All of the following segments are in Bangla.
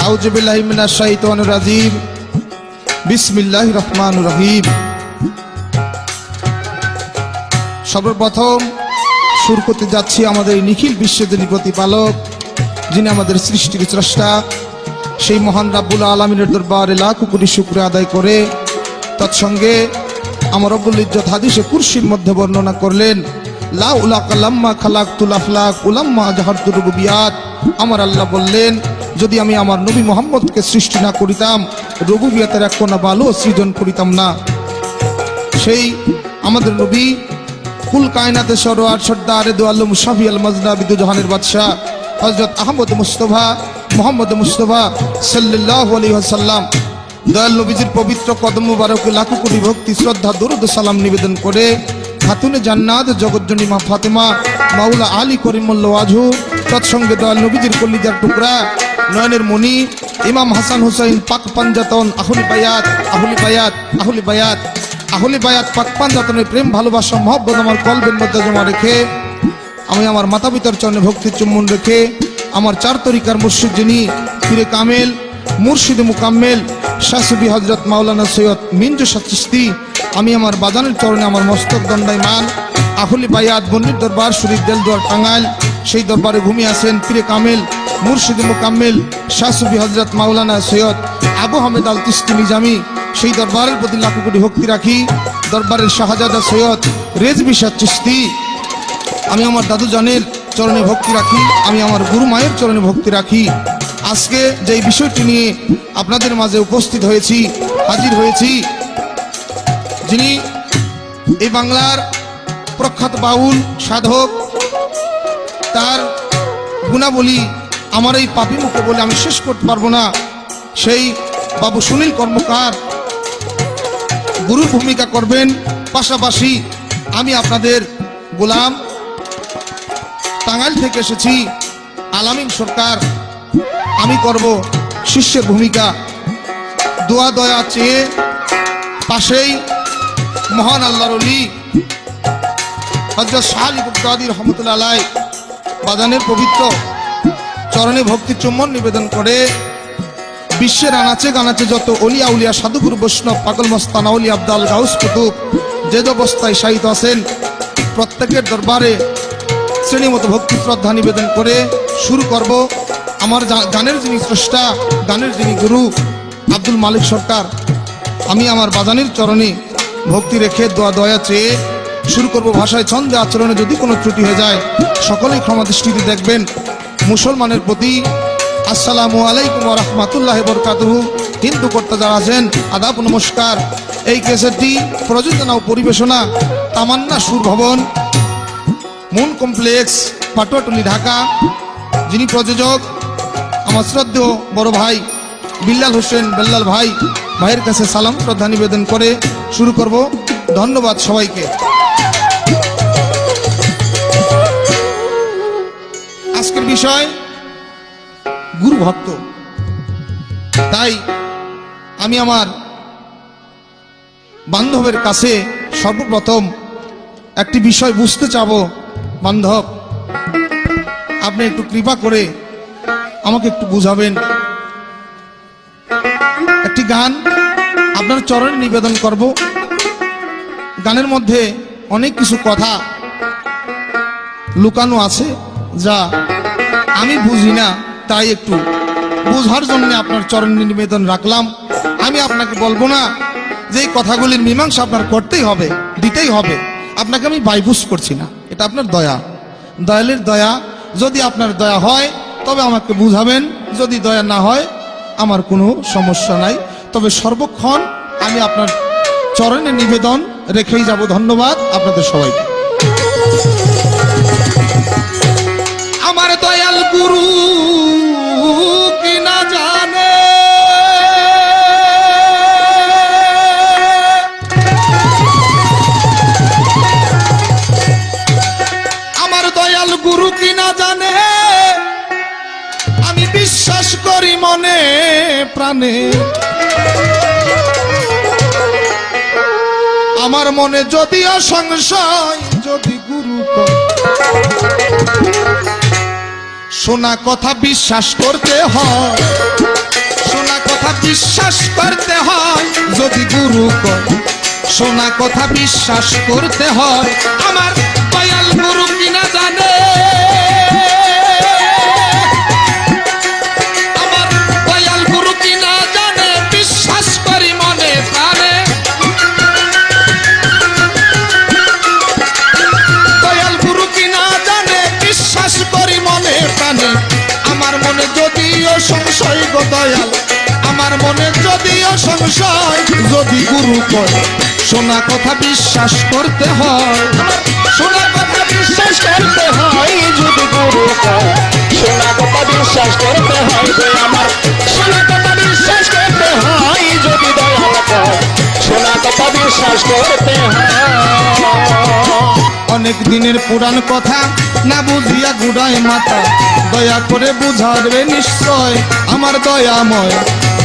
আউযু বিল্লাহি মিনাশ শাইতানির রাজিম। বিসমিল্লাহির রহমানির রহিম। সর্বপ্রথম সুর করতে যাচ্ছি আমাদের নিখিল বিশ্বের যিনি প্রতিপালক, যিনি আমাদের সৃষ্টির স্রষ্টা, সেই মহান রাব্বুল আলামিনের দরবারে লাখো কোটি শুকরিয়া আদায় করে তৎসঙ্গে আমার রব্বুল ইজ্জত হাদিসে কুরসির মধ্যে বর্ণনা করলেন, লা উলাকা লাম্মা খালাকতুল আফলাক উলাম্মা জাহারতু রুবুবিয়াত। আমার আল্লাহ বললেন, যদি আমি আমার নবী মুহাম্মদকে সৃষ্টি না করিতাম, রুবুবিয়াতের এক কোনা বালু সৃজন করিতাম না। সেই আমাদের নবী কুল কায়নাতে সরোয়ার সর্দারে দু আলম শাফি আল মাজনা বিদু জাহানের বাদশাহ হযরত আহমদ মুস্তাফা মুহাম্মদ মুস্তাফা সাল্লাল্লাহু আলাইহি ওয়াসাল্লাম দয়াল নবীজির পবিত্র কদম মুবারকে লাখো কোটি ভক্তি শ্রদ্ধা দরুদ সালাম নিবেদন করে খাতুনে জান্নাত জগজ্জনী মা ফাতেমা মাওলা আলী করিমুল্লাহ ওয়াজহু, তৎসঙ্গে দয়াল নবীজির কলিজার টুকরা নয়নের মণি ইমাম হাসান হুসাইন পাক পাঞ্জাতন আহলি বায়াত আহলি বায়াত আহলি বায়াত আহলি বায়াত পাক পাঞ্জাতনের প্রেম ভালোবাসা মহব্বত আমার কলবের মধ্যে জমা রেখে আমি আমার মাতা পিতার চরণে ভক্তির চুম্বন রেখে আমার চার তরিকার মুর্শিদ যিনি পীরে কামেল মুর্শিদ মুকাম্মেল শাহসুফি হযরত মাওলানা সৈয়দ মিন্টু শাহ চিশতি, আমি আমার বাজানের চরণে আমার মস্তক দণ্ডায়মান। আহলি বায়াত বন্নির দরবার শরীফ দেলদুয়ার টাঙ্গাইল, সেই দরবারে ঘুমিয়ে আছেন পীরে কামেল মুর্শিদ মুকাম্মেল শাহসুফি হযরত মাওলানা সৈয়দ আবু হামেদ আল চিশতি নিজামী, সেই দরবারের প্রতি লাখো কোটি ভক্তি রাখি। দরবারের শাহজাদা সৈয়দ রেজভী শাহ চিশতি, আমি আমার দাদু জানের চরণে ভক্তি রাখি, আমি আমার গুরু মায়ের চরণে ভক্তি রাখি। আজকে যে বিষয়টি নিয়ে আপনাদের মাঝে উপস্থিত হয়েছি, হাজির হয়েছি, যিনি এই বাংলার প্রখ্যাত বাউল সাধক, তার গুণাবলী আমার এই পাপী মুখে বলে আমি শেষ করতে পারবো না। সেই বাবু সুনীল কর্মকার গুরুর ভূমিকা করবেন, পাশাপাশি আমি আপনাদের গোলাম টাঙ্গাইল থেকে এসেছি আলামিন সরকার, আমি করব শিষ্যের ভূমিকা। দোয়া দয়া চেয়ে পাশেই মহান আল্লাহর ওলি হযরত শাহ আলী বুগদাদি রহমতুল্লাহ আলাইহি বাজানের পবিত্র চরণে ভক্তি চুম্বন নিবেদন করে বিশ্বের আনাচে গানাচে যত অলিয়া উলিয়া সাধুগুরু বৈষ্ণব পাগল মস্তানা ওলি আব্দাল গাউস কুতুব যে অবস্থায় শায়িত আছেন, প্রত্যেকের দরবারে শ্রেণীমতো ভক্তি শ্রদ্ধা নিবেদন করে শুরু করব আমার গানের যিনি স্রষ্টা, গানের যিনি গুরু আব্দুল মালিক সরকার। আমি আমার বাজানের চরণে ভক্তি রেখে দোয়া দয়া চেয়ে শুরু করব। ভাষায় ছন্দে আচরণে যদি কোনো ত্রুটি হয়ে যায় সকলেই ক্ষমা দৃষ্টিতে দেখবেন। মুসলমানের প্রতি আসসালামু আলাইকুম ওয়া রাহমাতুল্লাহি ওয়া বারাকাতুহু। হিন্দু কর্তা যারা আছেন আদাব নমস্কার। এই ক্যাসেটটি প্রযোজনা ও পরিবেশনা তামান্না সুর ভবন, মুন কমপ্লেক্স, পাটুয়াটুলি, ঢাকা। যিনি প্রযোজক আমার শ্রদ্ধেয় বড় ভাই বিল্লাল হোসেন বেল্লাল ভাই, ভাইয়ের কাছে সালাম শ্রদ্ধা নিবেদন করে শুরু করব। ধন্যবাদ সবাইকে। আজকের বিষয় গুরু ভক্ত, তাই আমি আমার বান্ধবের কাছে সর্বপ্রথম একটি বিষয় বুঝতে চাবো। বান্ধব, আপনি একটু কৃপা করে আমাকে একটু বুঝাবেন। একটি গান আপনার চরণে নিবেদন করব। গানের মধ্যে অনেক কিছু কথা লুকানো আছে যা আমি বুঝি না, তাই একটু বোঝার জন্য আপনার চরণে নিবেদন রাখলাম। আমি আপনাকে বলবো না যে এই কথাগুলির মীমাংসা আপনার করতেই হবে, দিতেই হবে। আপনাকে আমি বাইবুস করছি না, এটা আপনার দয়া, দয়ালের দয়া। যদি আপনার দয়া হয় তবে আমাকে বুঝাবেন, যদি দয়া না হয় আমার কোনো সমস্যা নাই। তবে সর্বক্ষণ আমি আপনার চরণে নিবেদন রেখেই যাব। ধন্যবাদ আপনাদের সবাইকে। আমার দয়াল গুরু কি না জানে, আমার দয়াল গুরু কি না জানে, আমি বিশ্বাস করি মনে প্রাণে। আমার মনে যদিও সংশয়, যদি গুরু শোনা কথা বিশ্বাস করতে হয়, শোনা কথা বিশ্বাস করতে হয় যদি গুরু কয়, শোনা কথা বিশ্বাস করতে হয়। আমার দয়াল গুরু কিনা জানে, আমার দয়াল গুরু কিনা জানে, বিশ্বাস করি মনে প্রাণে। দয়াল গুরু কিনা জানে, বিশ্বাস করি মনে প্রাণে। আমার মনে যদিও সংশয় গো দয়াল, আমার মনে যদিও সংশয়, যদি গুরু কয় শোনা কথা বিশ্বাস করতে হয়, শোনা কথা বিশ্বাস করতে হয় যদি গুরু কয়, শোনা কথা বিশ্বাস করতে হয় যে আমার, শোনা কথা বিশ্বাস করতে হয় যদি দয়াল কয়, শোনা কথা বিশ্বাস করতে হয়। অনেক দিনের পুরাণ কথা না বুঝিয়া গুড়ায় মাথা, দয়া করে বুঝাবে নিশ্চয় আমার দয়াময়,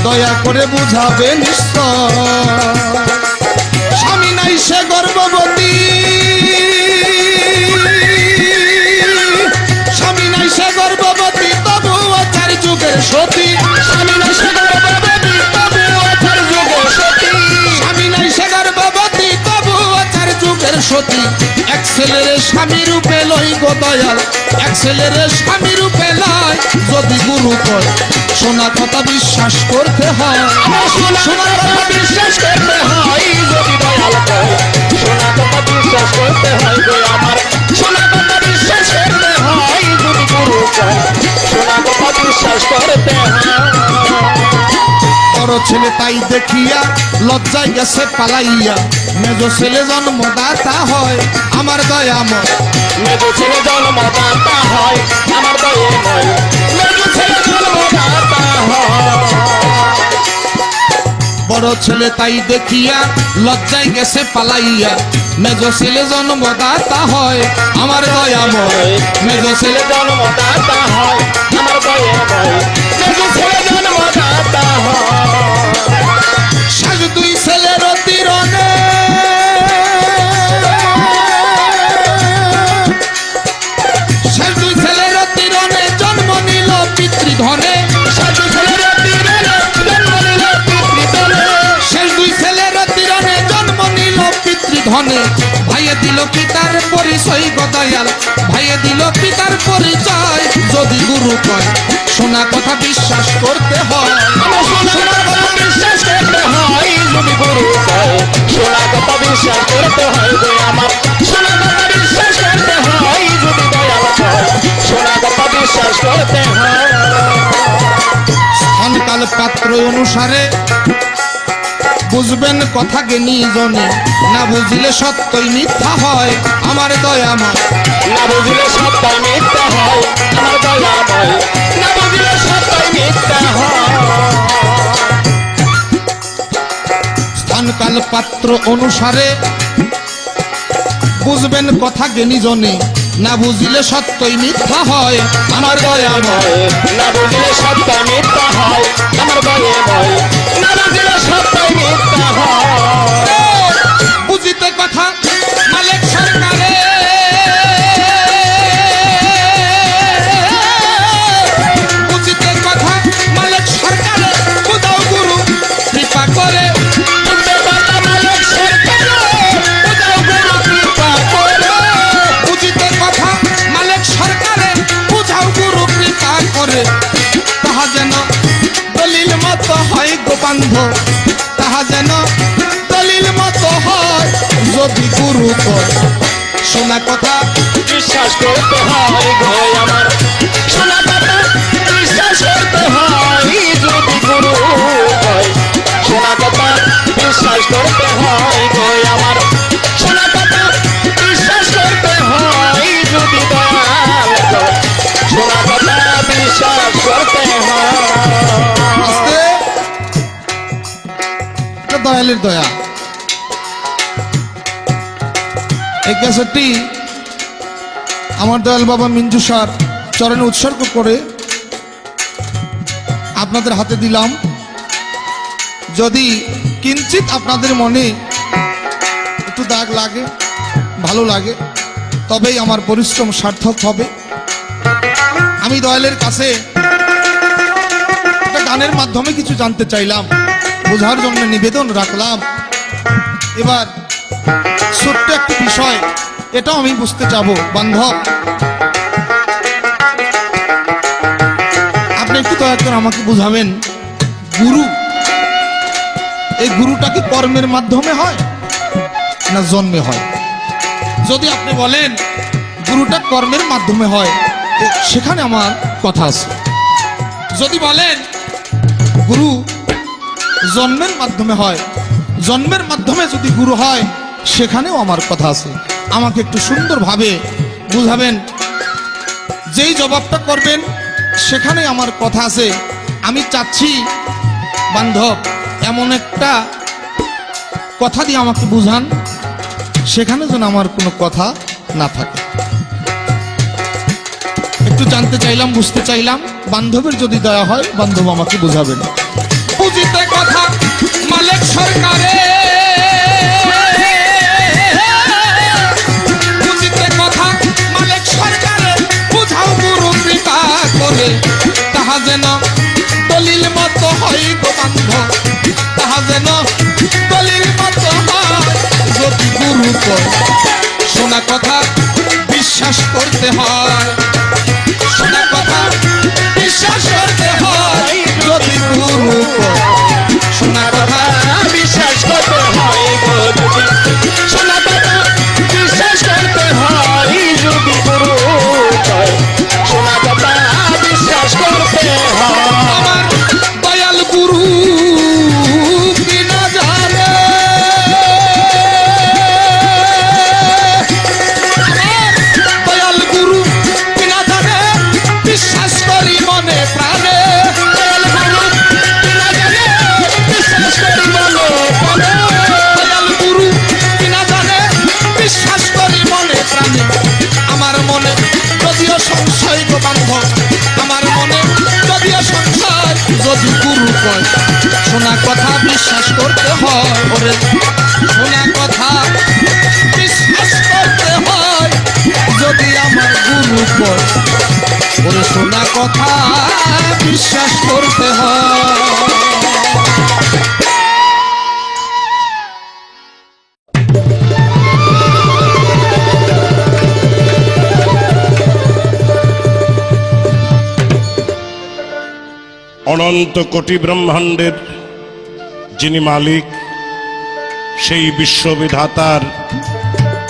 দয়া করে বুঝাবে নিশ্চয়। স্বামী নাই সে গর্ভবতী, স্বামী নাই সে গর্ভবতী, তবুও চার যুগের সতী। স্বামী নাই সে গর্ভবতী, তবুও চার যুগের সতী। স্বামী নাই সে গর্ভবতী, তবুও চার যুগের সতী। এক ছেলের স্বামী রূপে লই গো দয়াল, এক ছেলের স্বামী রূপে লয় যদি গুরু কয় শোনা কথা বিশ্বাস করতে হয়। শোনা কথা বিশ্বাস করতে হয় যদি দয়াল কয়, শোনা কথা বিশ্বাস করতে হয় যে আমার, শোনা কথা বিশ্বাস করতে হয় যদি গুরু কয়, শোনা কথা বিশ্বাস করতে হয়। বড় ছেলে তাই দেখিয়া লজ্জায় গেছে পালাইয়া, মেজ ছেলে জন্মদাতা হয় আমার দয়াময়। মেজ ছেলে জন্মদাতা হয় আমার দয়াময়, মেজ ছেলে জন্মদাতা হয়। বড় ছেলে তাই দেখিয়া লজ্জায় গেছে পালাইয়া, মেজ ছেলে জন্মদাতা হয় আমার দয়াময়। মেজ ছেলে জন্মদাতা হয় আমার দয়াময়, মেজ ছেলে জন্মদাতা হয়। শেষ দুই ছেলের তীরণে, শেষ দুই ছেলের তীরণে জন্ম নিল পিতৃধনে, শেষ দুই ছেলের তীরণে জন্ম নিল পিতৃধনে, শেষ দুই ছেলের তীরণে জন্ম নিল পিতৃধনে। ভাইয়ে দিল পিতার পরিচয় গো দয়াল, ভাইয়ে দিল পিতার পরিচয় যদি গুরু কয় শোনা কথা বিশ্বাস করতে হয়। আমার শোনা কথা বিশ্বাস করতে হয় যদি গুরু কয়, শোনা কথা বিশ্বাস করতে হয় যে আমার, শোনা কথা বিশ্বাস করতে হয় যদি দয়াল কয়, শোনা কথা বিশ্বাস করতে হয়। স্থানকাল পাত্র অনুসারে বুঝবেন কথা জ্ঞানী জনে, না বুঝলে সত্যই মিথ্যা হয় আমার দয়াময়। না বুঝলে সত্যই মিথ্যা হয় আমার দয়াময়, না বুঝলে সত্যই মিথ্যা হয়। স্থানকাল পাত্র অনুসারে বুঝবেন কথা জ্ঞানী জনে, না বুঝলে সত্যই মিথ্যা হয় আমার দয়াময়। না বুঝলে সত্যই মিথ্যা হয় আমার দয়াময়, না বুঝলে সত্যই মিথ্যা হয়। বুঝিতে কথা মালিক সরকারে, বুঝিতে কথা মালিক সরকারে, বুঝাও গুরু কৃপা করে। বুঝতে কথা মালিক সরকারে, বুঝাও গুরু কৃপা করে। বুঝিতে কথা মালিক সরকারে, বুঝাও গুরু কৃপা করে। তাহা যেন দলিল মত হয় গো বান্ধব, তাহা যেন দলিল মত হয় যদি গুরু কয় শোনা কথা বিশ্বাস করতে হয় গো আমার, শোনা কথা বিশ্বাস করতে হয় যদি গুরু কয়, শোনা কথা বিশ্বাস করতে হয় গো আমার, শোনা কথা বিশ্বাস করতে হয় যদি দয়াল কয়, শোনা কথা বিশ্বাস করতে হয়। আস্তে, এটা দয়ালের দয়া। এই ক্যাসেটটি আমার দয়াল বাবা মিঞ্জু স্যার চরণে উৎসর্গ করে আপনাদের হাতে দিলাম। যদি কিঞ্চিত আপনাদের মনে একটু দাগ লাগে, ভালো লাগে, তবেই আমার পরিশ্রম সার্থক হবে। আমি দয়ালের কাছে একটা গানের মাধ্যমে কিছু জানতে চাইলাম, বোঝার জন্য নিবেদন রাখলাম। এবার ছোট্ট একটি বিষয়, এটাও আমি বুঝতে চাবো। বান্ধব, আপনি একটু দয়া করে আমাকে বুঝাবেন, গুরু, এই গুরুটা কি কর্মের মাধ্যমে হয় না জন্মে হয়? যদি আপনি বলেন গুরুটা কর্মের মাধ্যমে হয়, সেখানে আমার কথা আছে। যদি বলেন গুরু জন্মের মাধ্যমে হয়, জন্মের মাধ্যমে যদি গুরু হয়, সেখানেও আমার কথা আছে। আমাকে একটু সুন্দরভাবে বুঝাবেন, যেই জবাবটা করবেন সেখানে আমার কথা আছে। আমি চাচ্ছি বান্ধব এমন একটা কথা দিয়ে আমাকে বুঝান, সেখানে যেন আমার কোনো কথা না থাকে। একটু জানতে চাইলাম, বুঝতে চাইলাম। বান্ধবের যদি দয়া হয়, বান্ধব আমাকে বুঝাবেন। বুঝিতে কথা মালিক সরকারে, বুঝিতে কথা মালিক সরকারে, বুঝাও গুরু কৃপা করে, তাহা যেন দলিল মতো হয় গো বান্ধব, তাহা যেন দলিল মতো হয়। যদি গুরু কয় শোনা কথা বিশ্বাস করতে হয়, শোনা কথা বিশ্বাস করতে হয়। যদি গুরু কয় শোনা কথা বিশ্বাস করতে হয় গো, শোনা কথা বিশ্বাস করতে হয়। যদি গুরু কয় শোনা কথা বিশ্বাস করতে হয়। আমার দয়াল গুরু কি না জানে, দয়াল গুরু কি না জানে, বিশ্বাস করি মনে প্রাণে। দয়াল গুরু কি না জানে, বিশ্বাস করি মনে প্রাণে। দয়াল গুরু কি না জানে, বিশ্বাস করি মনে প্রাণে। আমার মনে যদিও সংশয় গো বান্ধব, আমার মনে যদিও সংশয়, যদি গুরু কয় শোনা কথা বিশ্বাস করতে হয়। ওরে শোনা কথা বিশ্বাস করতে হয়। যদি আমার গুরু কয় ওরে শোনা কথা বিশ্বাস করতে হয়। অনন্ত কোটি ব্রহ্মাণ্ডের যিনি মালিক, সেই বিশ্ববিধাতার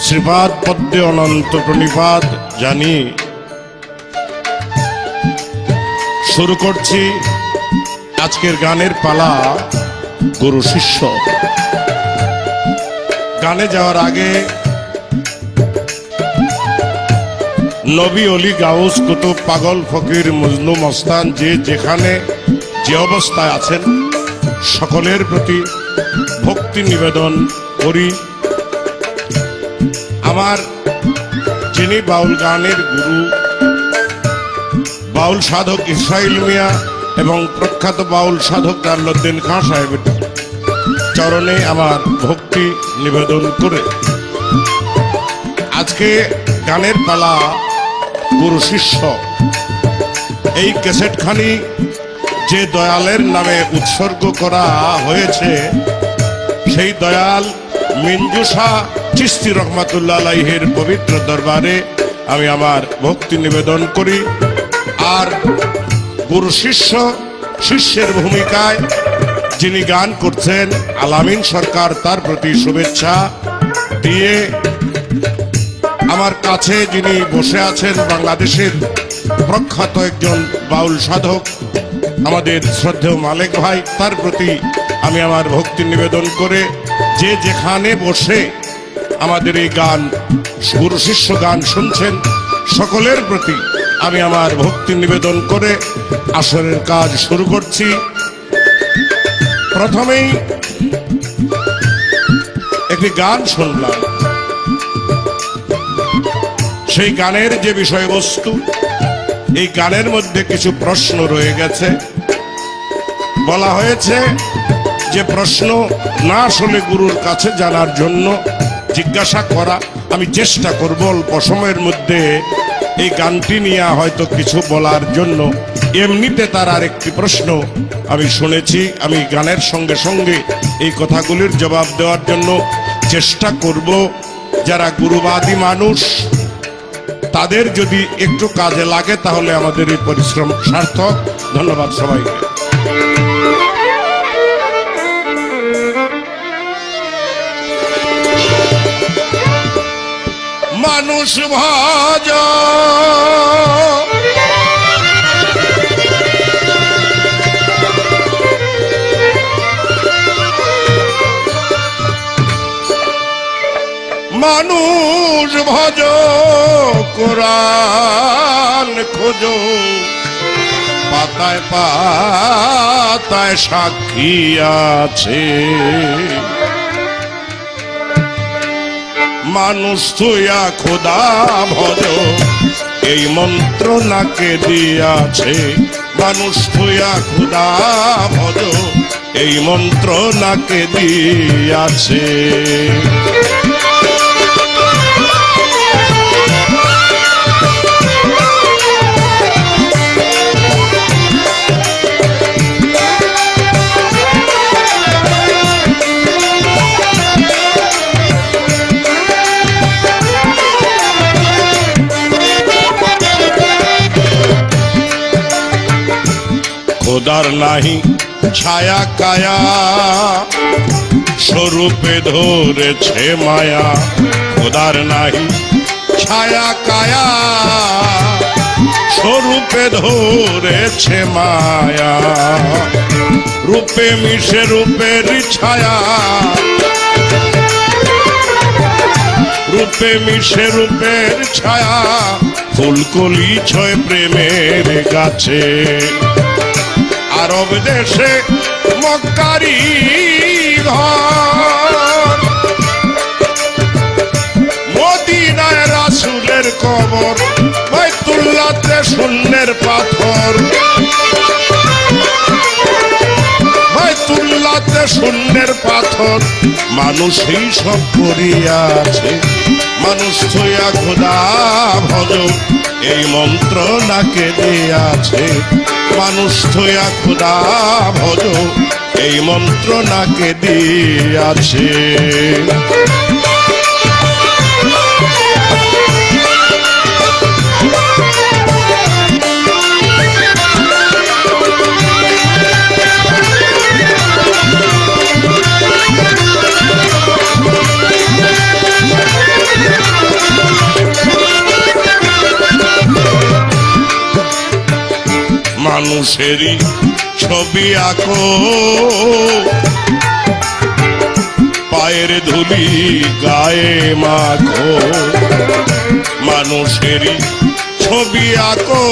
শ্রীপাদ পদ্মে অনন্ত প্রণিপাত জানি শুরু করছি আজকের গানের পালা, গুরু শিষ্য। গানে যাওয়ার আগে নবী অলি গাউস কুতুব পাগল ফকির মজনু মস্তান যে যেখানে যে অবস্থায় আছেন, সকলের প্রতি ভক্তি নিবেদন করি। আমার যিনি বাউল গানের গুরু, বাউল সাধক ইসরাইল মিয়া এবং প্রখ্যাত বাউল সাধক জালালউদ্দিন খাঁ সাহেবের চরণে আমার ভক্তি নিবেদন করে আজকে গানের পালা গুরু শিষ্য। এই ক্যাসেটখানি যে দয়ালের নামে উৎসর্গ করা হয়েছে, সেই দয়াল মিঞ্জু শাহ চিশতি রহমাতুল্লাহ আলাইহির পবিত্র দরবারে আমি আমার ভক্তি নিবেদন করি। আর গুরু শিষ্য, শিষ্যের ভূমিকায় যিনি গান করছেন আলামিন সরকার, তার প্রতি শুভেচ্ছা দিয়ে আমার কাছে যিনি বসে আছেন বাংলাদেশের প্রখ্যাত একজন বাউল সাধক আমাদের শ্রদ্ধেয় মালিক ভাই, তার প্রতি আমি আমার ভক্তি নিবেদন করে যে যেখানে বসে আমাদের এই গান গুরু শিষ্য গান শুনছেন, সকলের প্রতি আমি আমার ভক্তি নিবেদন করে আসরের কাজ শুরু করছি। প্রথমেই একটি গান শুনলাম, সেই গানের যে বিষয়বস্তু, এই গানের মধ্যে কিছু প্রশ্ন রয়ে গেছে। বলা হয়েছে যে প্রশ্ন না আসলে গুরুর কাছে জানার জন্য জিজ্ঞাসা করা। আমি চেষ্টা করব অল্প সময়ের মধ্যে এই গানটি নিয়ে হয়তো কিছু বলার জন্য। এমনিতে তার আরেকটি প্রশ্ন আমি শুনেছি, আমি গানের সঙ্গে সঙ্গে এই কথাগুলির জবাব দেওয়ার জন্য চেষ্টা করব। যারা গুরুবাদী মানুষ তাদের যদি একটু কাজে লাগে তাহলে আমাদের এই পরিশ্রম সার্থক। ধন্যবাদ সবাইকে। মানুষ ভাজ মানুষ ভজ কোরআন খোঁজো, পাতায় পাতায় সাক্ষী আছে। মানুষ তুইয়া খোদা ভজ, এই মন্ত্র নাকে দিয়াছে। মানুষ তুইয়া খোদা ভজ, এই মন্ত্র নাকে দিয়াছে। খোদার নাহি ছায়া কায়া, স্বরূপে ধরেছে মায়া। খোদার নাহি ছায়া কায়া, স্বরূপে ধরেছে মায়া। রূপে মিশে রূপের ছায়া, রূপে মিশে রূপের ছায়া। ফুলকলি ছয় প্রেমের গাছে। আরব দেশে মক্কারি ঘর, মদিনায় রাসূলের কবর। বাইতুল্লাহতে শূন্যের পাথর, বাইতুল্লাহতে শূন্যের পাথর। মানুষই সব করিয়াছে। মানুষ থইয়া খোদা ভজ, এই মন্ত্র নাকে দিয়াছে। মানুষ থইয়া খোদা ভজ, এই মন্ত্র নাকে দিয়াছে। মানুষেরই ছবি আঁকো, পায়ের ধুলি গায়ে মাখো। মানুষেরই ছবি আঁকো,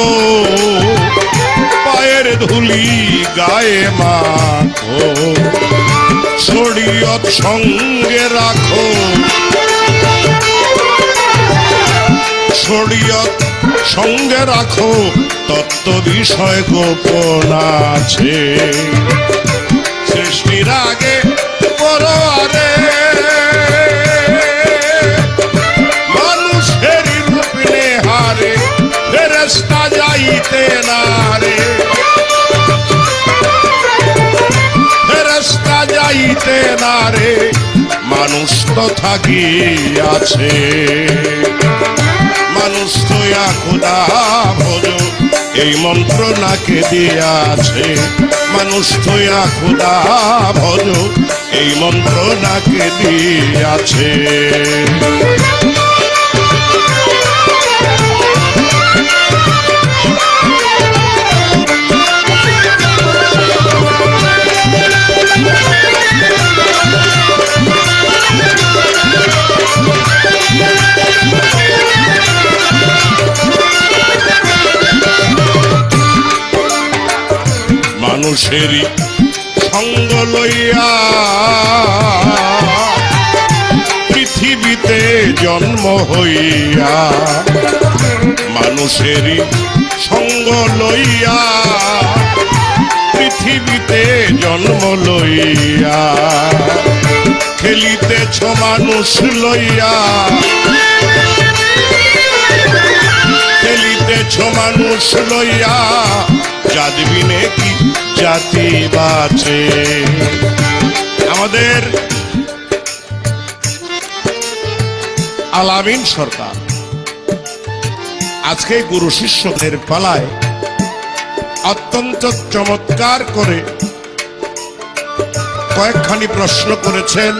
পায়ের ধুলি গায়ে মাখো। শরীয়ত সঙ্গে রাখো, শরীয়ত সঙ্গে রাখো। তত্ত্ব বিষয় গোপন আছে। সৃষ্টির আগে পরোয়ারে, মানুষের রূপ নেহারে। ফেরেশতা যাইতে না রে, ফেরেশতা যাইতে না রে। মানুষ তো থাকিয়াছে। মানুষ তোয়া খোদা ভজ, এই মন্ত্র নাকে দিয়াছে। মানুষ তোয়া খোদা ভজ, এই মন্ত্র নাকে দিয়াছে। মানুষেরই সঙ্গ লইয়া পৃথিবীতে জন্ম হইয়া। মানুষেরই সঙ্গ লইয়া পৃথিবীতে জন্ম লইয়া। খেলিতেছ মানুষ লইয়া, চলিতেছ মানুষ লইয়া, যাদবিনে কি জাতি বাঁচে। আমাদের আলামিন সরকার আজকে গুরু শিষ্যদের পালায় অত্যন্ত চমৎকার করে কয়েকখানি প্রশ্ন করেছেন।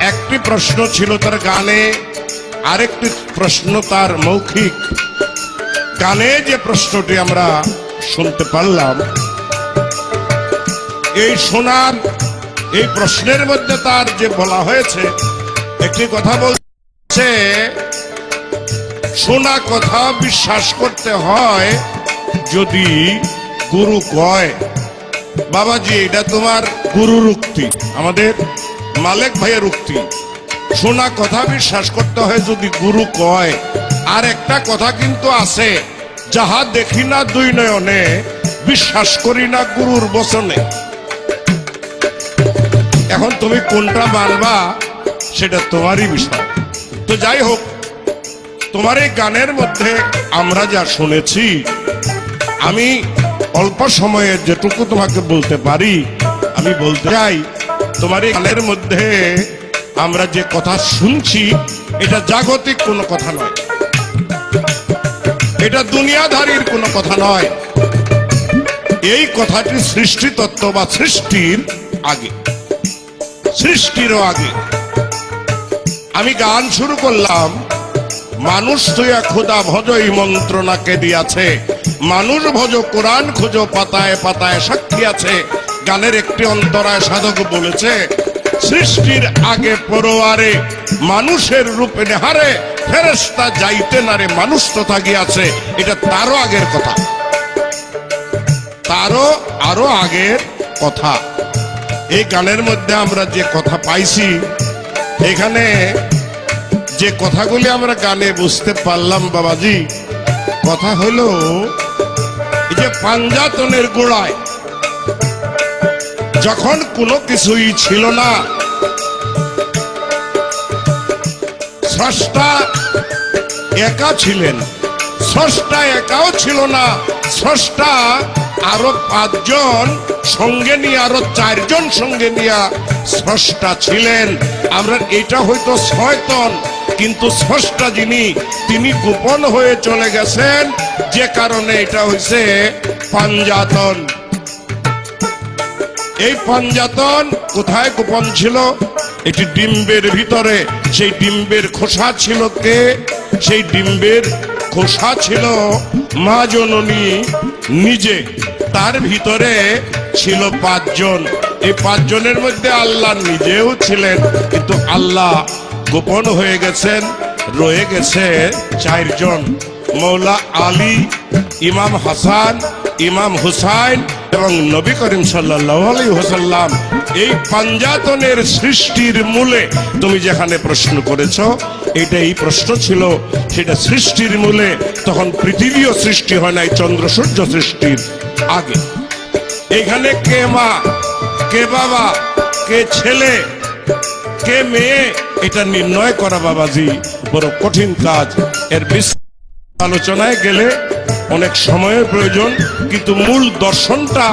একটি প্রশ্ন ছিল তার গানে, আরেকটি প্রশ্ন তার মৌখিক। গানে যে প্রশ্নটি আমরা শুনতে পারলাম, এই শোনার এই প্রশ্নের মধ্যে তার যে বলা হয়েছে, একটি কথা বলছে, শোনা কথা বিশ্বাস করতে হয় যদি গুরু কয়। বাবাজি, এটা তোমার গুরুর উক্তি, আমাদের মালেক ভাইয়ের উক্তি। শোনা কথা বিশ্বাস করতে হয় যদি গুরু কয়। আর একটা কথা কিন্তু আছে, যাহা দেখি না দুই নয়নে, বিশ্বাস করি না গুরুর বচনে। এখন তুমি কোনটা মানবা সেটা তোমারই বিষয়। তো যাই হোক, তোমার এই গানের মধ্যে আমরা যা শুনেছি, আমি অল্প সময়ে যেটুকু তোমাকে বলতে পারি আমি বলতে চাই। তোমার এই গানের মধ্যে আমরা যে কথা শুনছি, এটা জাগতিক কোনো কথা নয়, এটা দুনিয়াধারীর কোনো কথা নয়। এই কথাটি সৃষ্টি তত্ত্ব বা সৃষ্টির আগে, সৃষ্টিরও আগে। আমি গান শুরু করলাম, মানুষ তুইয়া খুদা ভজ এই মন্ত্রণাকে দিয়াছে, মানুষ ভজ কোরআন খুঁজো পাতায় পাতায় সাক্ষী আছে। গানের একটি অন্তরায় সাধক বলেছে, সৃষ্টির আগে পরোয়ারে মানুষের রূপে নেহারে, ফেরেশতা যাইতে নারে মানুষ তো থাকিয়াছে। এটা তারও আগের কথা, তারও আরো আগের কথা। এই গানের মধ্যে আমরা যে কথা পাইছি, এখানে যে কথাগুলি আমরা গানে বুঝতে পারলাম বাবাজি, কথা হলো এই যে পাঞ্জাতনের গোড়ায় যখন কোনো কিছুই ছিল না, স্রষ্টা একা ছিলেন। স্রষ্টা একাও ছিল না, স্রষ্টা আরো 5 জন সঙ্গে নিয়ে, আরো 4 জন সঙ্গে নিয়ে স্রষ্টা ছিলেন। আমরা এটা হয়তো 6 টন, কিন্তু স্রষ্টা যিনি, তিনি গোপন হয়ে চলে গেছেন, যে কারণে এটা হয়েছে পাঞ্জাতন। এই পাঞ্জাতন কোথায় গোপন ছিল? এটি ডিম্বের ভিতরে। সেই ডিম্বের খোসা ছিল কে? সেই ডিম্বের খোসা ছিল মা জননী নিজে। তার ভিতরে ছিল 5 জন। এই 5 জনের মধ্যে আল্লাহ নিজেও ছিলেন, কিন্তু আল্লাহ গোপন হয়ে গেছেন। রয়ে গেছে 4 জন, মৌলা আলী, ইমাম হাসান, ইমাম হুসাইন এবং নবী করিম সাল্লাল্লাহু আলাইহি ওয়াসাল্লাম। এই পাঞ্জাতনের সৃষ্টির মূলে তুমি যেখানে প্রশ্ন করেছ, এটা এই প্রশ্ন ছিল, সেটা সৃষ্টির মূলে। তখন পৃথিবীও সৃষ্টি হয় নাই, চন্দ্র সূর্য সৃষ্টির আগে। এখানে কে মা, কে বাবা, কে ছেলে, কে মেয়ে, এটা নির্ণয় করা বাবাজি বড় কঠিন কাজ। এর আলোচনায় গেলে অনেক সময়ের প্রয়োজন, কিন্তু মূল দর্শনটা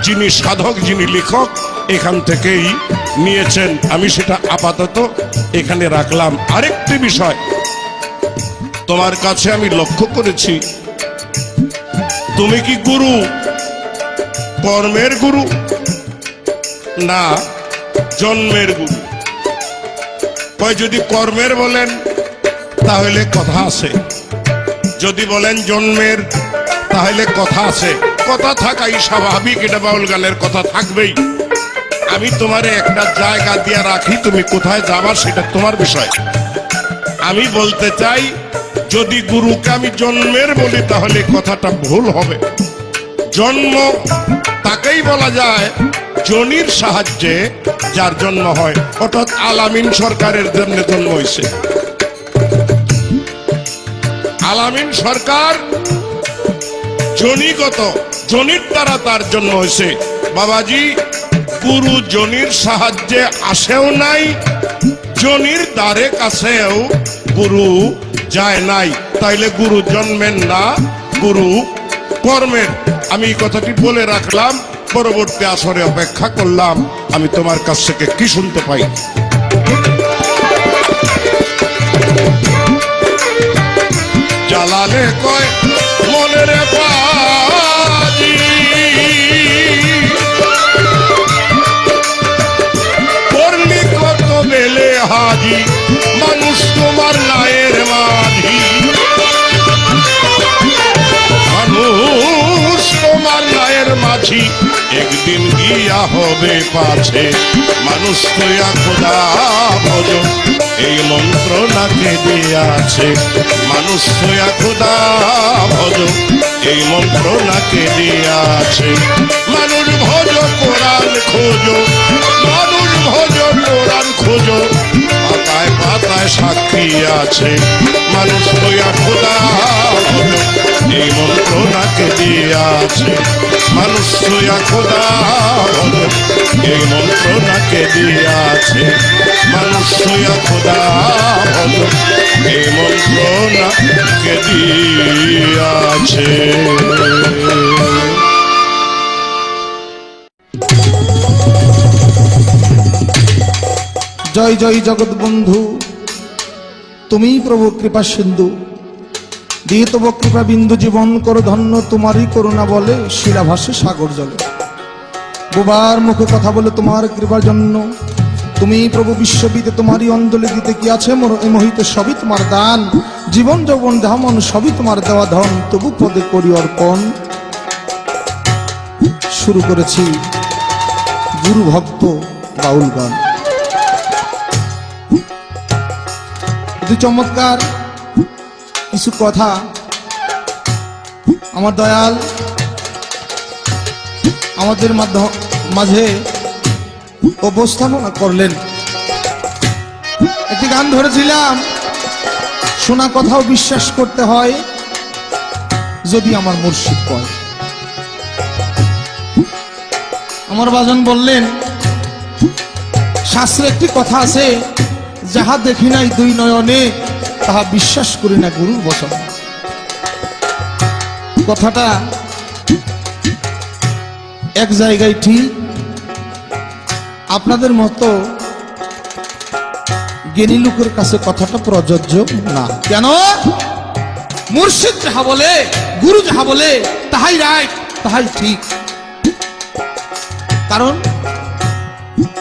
যিনি সাধক, যিনি লেখক, এখান থেকেই নিয়েছেন। আমি সেটা আপাতত এখানে রাখলাম। আরেকটি বিষয় তোমার কাছে আমি লক্ষ্য করেছি, তুমি কি গুরু কর্মের গুরু না জন্মের গুরু? যদি কর্মের বলেন তাহলে কথা আছে, যদি বলেন জন্মের তাহলে কথা আছে। কথা থাকাই স্বাভাবিক, এটা বাউল গানের কথা থাকবেই। আমি তোমারে একটা জায়গা দিয়ে রাখি, তুমি কোথায় যাবা সেটা তোমার বিষয়। আমি বলতে চাই, যদি গুরুকে আমি জন্মের বলি তাহলে কথাটা ভুল হবে। জন্ম তাকেই বলা যায় জনির সাহায্যে যার জন্ম হয়, অর্থাৎ আলামিন সরকারের জন্য জন্ম হয়েছে। আলামিন সরকার জনিগত, জনির দ্বারা তার জন্ম হয়েছে। বাবাজি, গুরু জনির সাহায্যে আসেও নাই, জনির দ্বারে কাছেও গুরু যায় নাই। তাইলে গুরু জন্মের না, গুরু কর্মের। আমি এই কথাটি বলে রাখলাম, পরবর্তী আসরে অপেক্ষা করলাম আমি তোমার কাছ থেকে কি শুনতে পাই। জালালে কয় মনের বাজি, করলি কত বেলে হাজি, মানুষ তোমার নায়ের মাঝি, মানুষ তোমার নায়ের মাঝি, একদিন গিয়া হবে পাছে, মানুষ তোয়া খোদা ভজ, এই মন্ত্র নাকে দিয়াছে, মানুষ তোয়া খোদা ভজ, এই মন্ত্র নাকে দিয়াছে, মানুষ ভজ কোরআন খোঁজো, মানুষ ভজ কোরআন খোঁজো, পাতায় পাতায় সাক্ষী আছে, মানুষ তোয়া খোদা ভজ, এই মন্ত্র নাকে দিয়াছে, মানুষ তোয়া খোদা ভজ, এই মন্ত্র নাকে দিয়াছে, মানুষ তোয়া খোদা ভজ, এই মন্ত্র নাকে দিয়াছে। জয় জয় জগৎ বন্ধু, তুমি প্রভু কৃপা সিন্ধু, দিয়ে তব কৃপা বিন্দু জীবন করো ধন্য, তোমারই করুণা বলে শিলাভাসে সাগর জলে। বোবার মুখে কথা বলে তোমার কৃপার জন্য, তুমি প্রভু বিশ্ববিদে তোমারই অঞ্জলি দিতে কি আছে মোহিত, সবই তোমার দান, জীবন যৌবন ধামন সবই তোমার দেওয়া ধন, তবু পদে করি অর্পণ। শুরু করেছি গুরু ভক্ত বাউল গান। চমৎকার কিছু কথা আমার দয়াল আমাদের মাঝে উপস্থাপনা করলেন। একটি গান ধরেছিলাম, শোনা কথাও বিশ্বাস করতে হয় যদি আমার মুর্শিদ কয়। আমার বাজন বললেন, শাস্ত্রে একটি কথা আছে, যাহা দেখি নাই দুই নয়নে তাহা বিশ্বাস করি না গুরুর বচন। কথাটা এক জায়গায় ঠিক, আপনাদের মতো জ্ঞানী লোকের কাছে কথাটা প্রযোজ্য না। কেন? মুর্শিদ যাহা বলে, গুরু যাহা বলে তাহাই রাইট, তাহাই ঠিক। কারণ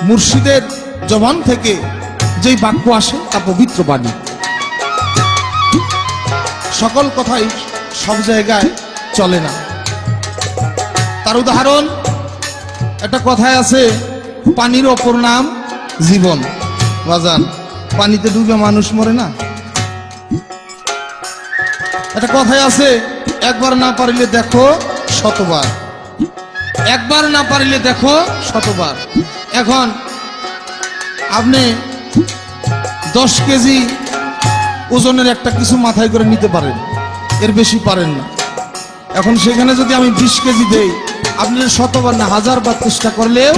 মুর্শিদের জবান থেকে যেই বাক্য আসে তা পবিত্র বাণী। সকল কথাই সব জায়গায় চলে না। তার উদাহরণ, একটা কথায় আছে, পানির অপর নাম জীবন। বাজান, পানিতে ডুবে মানুষ মরে না। একটা কথায় আছে, একবার না পারিলে দেখো শতবার, একবার না পারিলে দেখো শতবার। এখন আপনি 10 কেজি ওজনের একটা কিছু মাথায় করে নিতে পারেন, এর বেশি পারেন না। এখন সেখানে যদি আমি 20 কেজি দেই, আপনি 100বার না 1000 বার চেষ্টা করলেও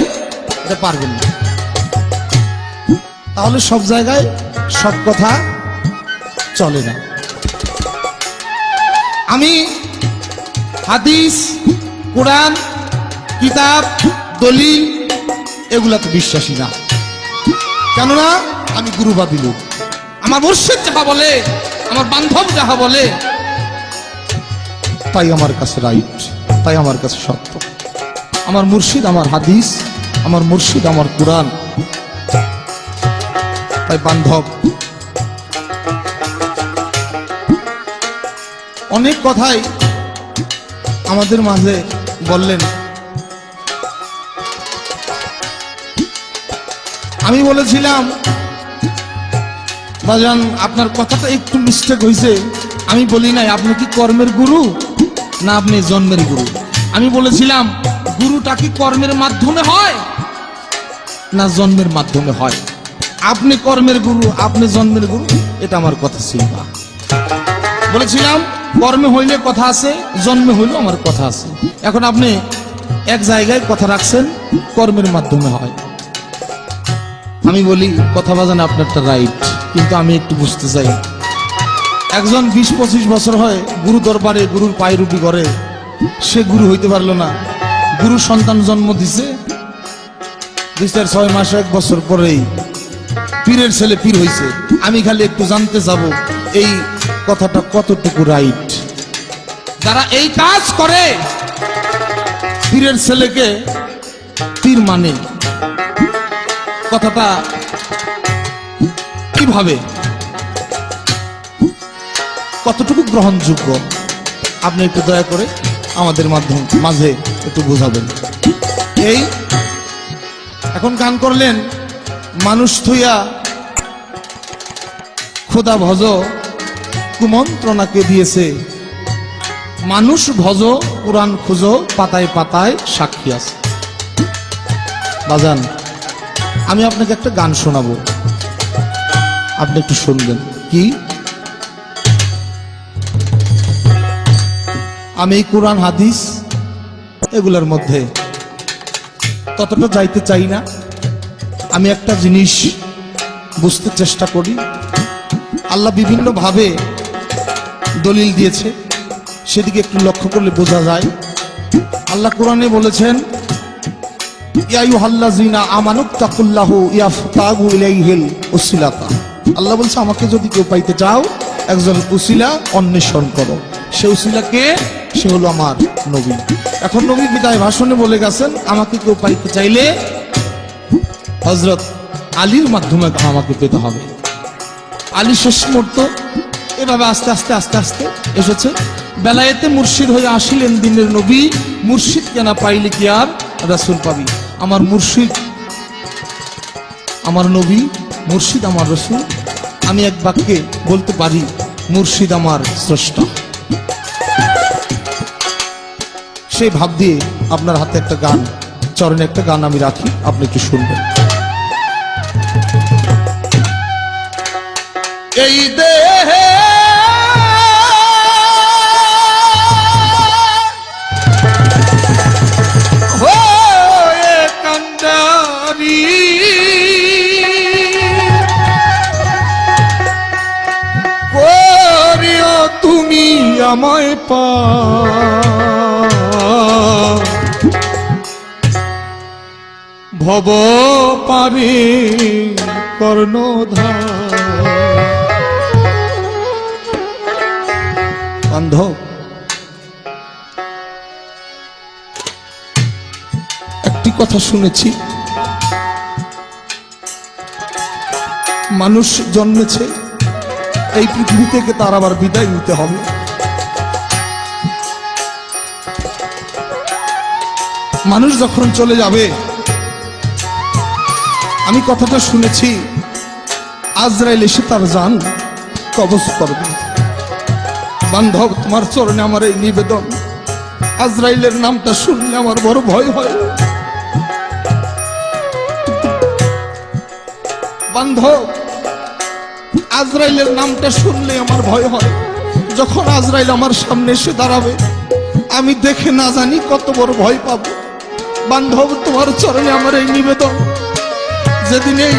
এটা পারবেন না। তাহলে সব জায়গায় সব কথা চলে না। আমি হাদিস, কোরআন, কিতাব, দলিল এগুলাতে বিশ্বাসী না। কেননা আমি গুরুবাদী লোক। আমার মুর্শিদ যাহা বলে, আমার বান্ধব যাহা বলে, তাই আমার কাছে রাইট, তাই আমার কাছে সত্য। আমার মুর্শিদ আমার হাদিস, আমার মুর্শিদ আমার কোরআন, তাই বান্ধব। অনেক কথাই আমাদের মাঝে বললেন। আমি বলেছিলাম, বাজান আপনার কথাটা একটু মিস্টেক হয়েছে। আমি বলি নাই আপনি কি কর্মের গুরু না আপনি জন্মের গুরু। আমি বলেছিলাম, গুরুটা কি কর্মের মাধ্যমে হয় না জন্মের মাধ্যমে হয়। আপনি কর্মের গুরু, আপনি জন্মের গুরু, এটা আমার কথা ছিল না। বলেছিলাম কর্মে হইলে কথা আছে, জন্মে হইলেও আমার কথা আছে। এখন আপনি এক জায়গায় কথা রাখছেন, কর্মের মাধ্যমে হয়। আমি বলি, কথা বাজান আপনারটা রাইট, কিন্তু আমি একটু বুঝতে চাই একজন 20-25 বছর হয় গুরু দরবারে গুরুর পায়রুটি করে, সে গুরু হইতে পারলো না। গুরু সন্তান জন্ম দিছে 2-4-6 মাস 1 বছর পরেই পীরের ছেলে পীর হইছে। আমি খালি একটু জানতে যাব এই কথাটা কতটুকু রাইট। যারা এই কাজ করে পীরের ছেলেকে পীর মানে, কথাটা কিভাবে কতটুকু গ্রহণযোগ্য আপনি একটু দয়া করে আমাদের মাঝে একটু বোঝাবেন। এই এখন গান করলেন মানুষ থইয়া খোদা ভজ কুমন্ত্রণাকে দিয়েছে, মানুষ ভজ পুরাণ খুঁজো পাতায় পাতায় সাক্ষী আছে। বাজান, আমি আপনাকে একটা গান শোনাবো, আপনি একটু শুনবেন। কি আমি কোরআন হাদিস এগুলোর মধ্যে ততটা যাইতে চাই না। আমি একটা জিনিস বুঝতে চেষ্টা করি, আল্লাহ বিভিন্ন ভাবে দলিল দিয়েছে, সেদিকে একটু লক্ষ্য করলে বোঝা যায়। আল্লাহ কোরআনে বলেছেন ইয়া আইয়ুহাল্লাযীনা আমানুত্তাকুল্লাহু ইয়াফতাগু ইলাইহিল উসিলাতা। আল্লাহ বলছে আমাকে যদি কেউ পাইতে চাও একজন উসিলা অন্বেষণ করো। সে উসিলাকে, সে হলো আমার নবী। এখন নবী বিদায় ভাষণে বলে গেছেন আমাকে কেউ পাইতে চাইলে হযরত আলীর মাধ্যমে আমাকে পেতে হবে। আলী শেষ মুহূর্ত এভাবে আস্তে আস্তে আস্তে আস্তে এসেছে। বেলায়েতে মুর্শিদ হয়ে আসিলেন দিনের নবী, মুর্শিদ কেনা পাইলে কি আর রাসূল পাবি। আমার মুর্শিদ আমার নবী, মুর্শিদ আমার রাসূল। আমি এক বাক্যে বলতে পারি মুর্শিদ আমার স্রষ্টা। সেই ভাব দিয়ে আপনার হাতে একটা গান, চরণে একটা গান আমি রাখি, আপনি একটু শুনবেন। এই দেহে হয়ে কান্ডারি করিও তুমি আমায় পা, ভব পারে কর্ণধার। বান্ধব, একটি কথা শুনেছি, মানুষ জন্মেছে এই পৃথিবী থেকে তার আবার বিদায় নিতে হবে। মানুষ যখন চলে যাবে, আমি কথাটা শুনেছি আজরাইল এসে তার জান কবজ করবে। বান্ধব, তোমার চরণে আমার এই নিবেদন, আজরাইলের নামটা শুনলে আমার বড় ভয় হয়। বান্ধব, আজরাইলের নামটা শুনলে আমার ভয় হয়। যখন আজরাইল আমার সামনে এসে দাঁড়াবে, আমি দেখে না জানি কত বড় ভয় পাব। বান্ধব, তোমার চরণে আমার এই নিবেদন, যেদিন এই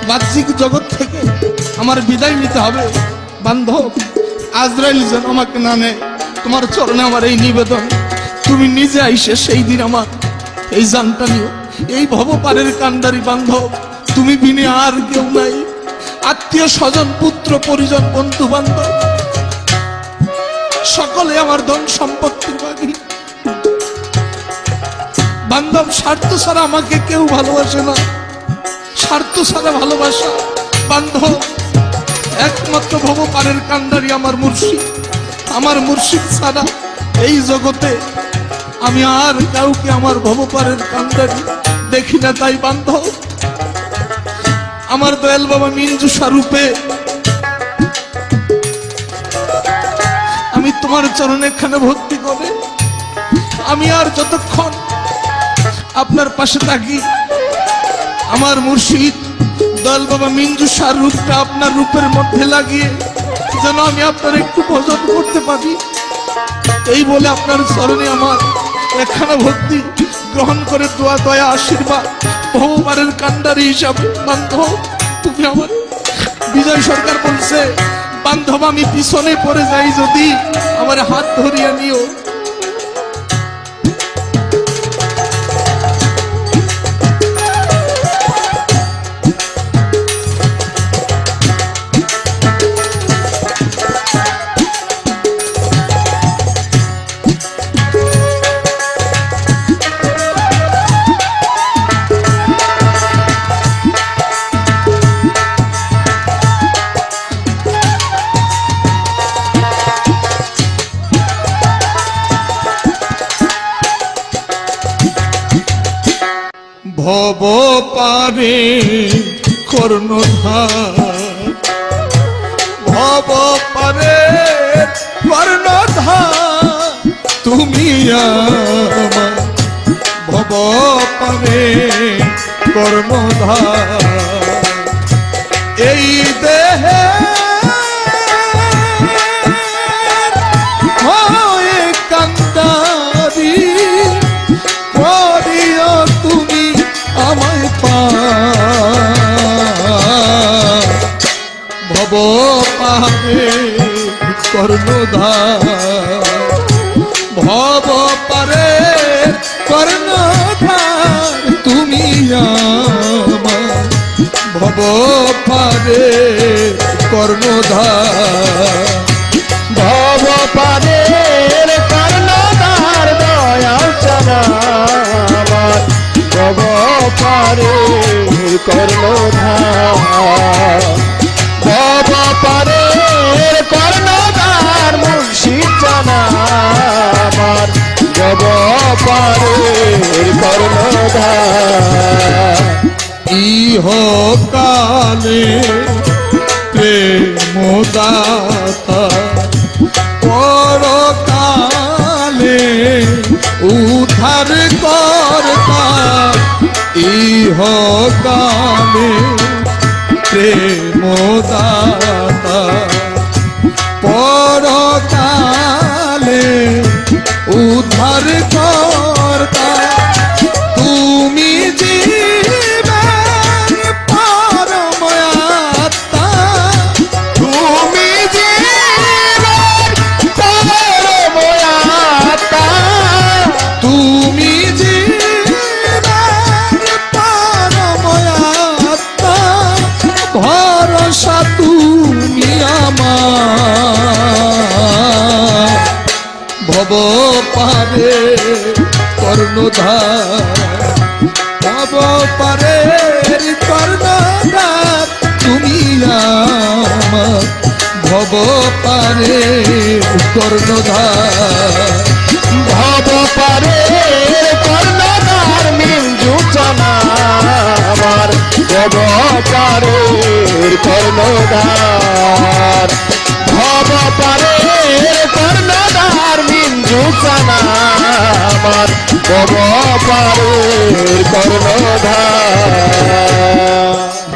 বাহ্যিক জগৎ থেকে আমার বিদায় নিতে হবে, বান্ধব আজরাইল যেন আমাকে না নেয়। তোমার চরণে আমার এই নিবেদন, তুমি নিজে আইসে সেই দিন আমার এই জানটা নিও। এই ভবপারের কান্ডারি বান্ধব, তুমি বিনে আর কেউ নাই। আত্মীয় স্বজন, পুত্র পরিজন, বন্ধু বান্ধব সকলে আমার ধন সম্পত্তির ভাগী। বান্ধব, স্বার্থ ছাড়া আমাকে কেউ ভালোবাসে না, স্বার্থ ছাড়া ভালোবাসা। বান্ধব, একমাত্র ভবপারের কান্ডারি আমার মুর্শিদ। আমার মুর্শিদ ছাড়া এই জগতে আমি আর কাউকে আমার ভবপারের কান্ডারি দেখি না। তাই বান্ধব, আমার দয়াল বাবা মিঞ্জুষা রূপে আমি তোমার চরণে খানে ভক্তি করে আমি আর যতক্ষণ আপনার পাশে থাকি, আমার মুর্শিদ দয়াল বাবা মিঞ্জুষার রূপটা আপনার রূপের মধ্যে লাগিয়ে যেন আমি আপনার একটু ভজন করতে পারি, এই বলে আপনার চরণে আমার একখানা ভক্তি গ্রহণ করে দোয়া দয়া আশীর্বাদ ভগবানের কান্ডারি হিসাবে। বান্ধব, তুমি আমার বিজয় সরকার বলছে বান্ধব আমি পিছনে পড়ে যাই, যদি আমার হাত ধরিয়ে নিও। ভব পারে কর্ণধার, ভব পারে কর্ণধার, তুমি আমার ভব পারে কর্ণধার। এই দেহে হয় কান্দারি, করিও তুমি আমায় পার। ভব পারে কর্ণধার, ভব পারে কর্ণধার, তুমি আমার ভব পারে কর্ণধার। ভব পারের কর্ণধার দয়াল চানা আমার, ভব পারের কর্ণধার। ভব পারের কর্ণধার মুর্শিদ চানা আমার, ভব পারের কর্ণধার। ইহ কালে প্রেম দাতা, পরকালে উদ্ধার কর্তা। ইহ কালে প্রেম দাতা, পরকালে উদ্ধার কর্তা। তুমি জীবন পরম আত্মা, তুমি জীবন পরম আত্মা, তুমি জীবন পরম আত্মা, ভরসা তুমি আমার। ভব পারে কর্ণধার, ভব পারে কর্ণধার, তুমি আমার ভব পারে কর্ণধার। ভব পারের কর্ণধার মিঞ্জু চানা আমার, ভব পারের কর্ণধার। ভব পারের কর্ণধার মিঞ্জু চানা আমার, ভব পারের কর্ণধার।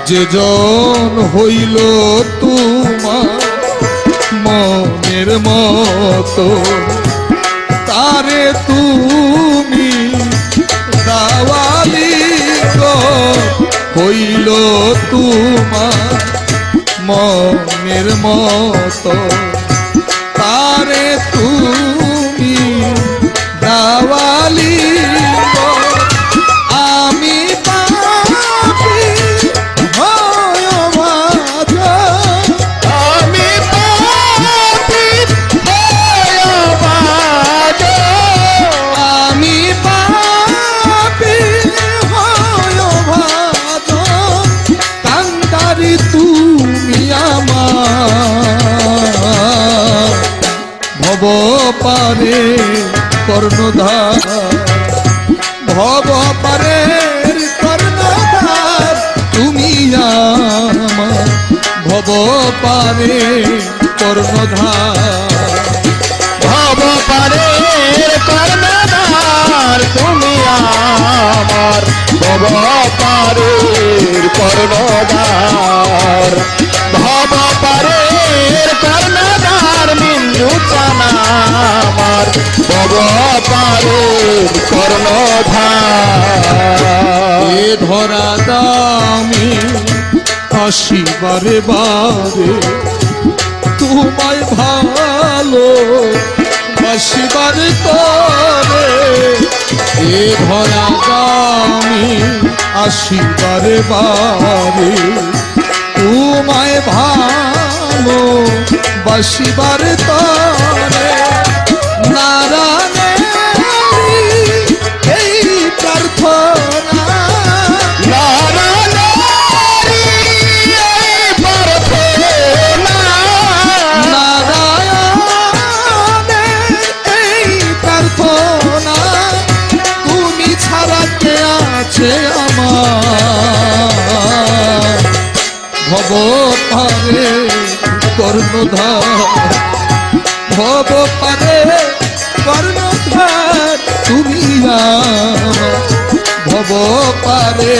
যে জন হইল তোমার মনের মতো, তারে তুমি দাওয়ালি গো। হইল তোমার মনের মতো, তারে তুমি দাওয়ালি গো। আমি পাপী হয় বাঁধা, আমি পাপী হয় বাঁধা, আমি পাপী হয় বাঁধা। কান্দারি তুমি আমার, ভব পারে কর্ণধার, ভব পারে কর্ণধার, তুমি আমার ভব পারে কর্ণধার। ভব পারের কর্ণধার তুমি আমার, ভব পারের কর্ণধার। ভব পারের কর্ণধার মিঞ্জু চানা আমার, ভব পারের কর্ণধার। এ ধরা দামি আসি বারে বারে, তোমায় ভালো বাসিবার তরে এ ধরা আমি আসিবারে বারে তোমায় ভালো বাসিবার তরে নারায়ণে এই প্রার্থনা নারায়ণের এই প্রার্থনা তুমি ছাড়া কে আছে আমার ভব পারে কর্ণধার ভব পারে কর্ণধার তুমি আমার ভব পারে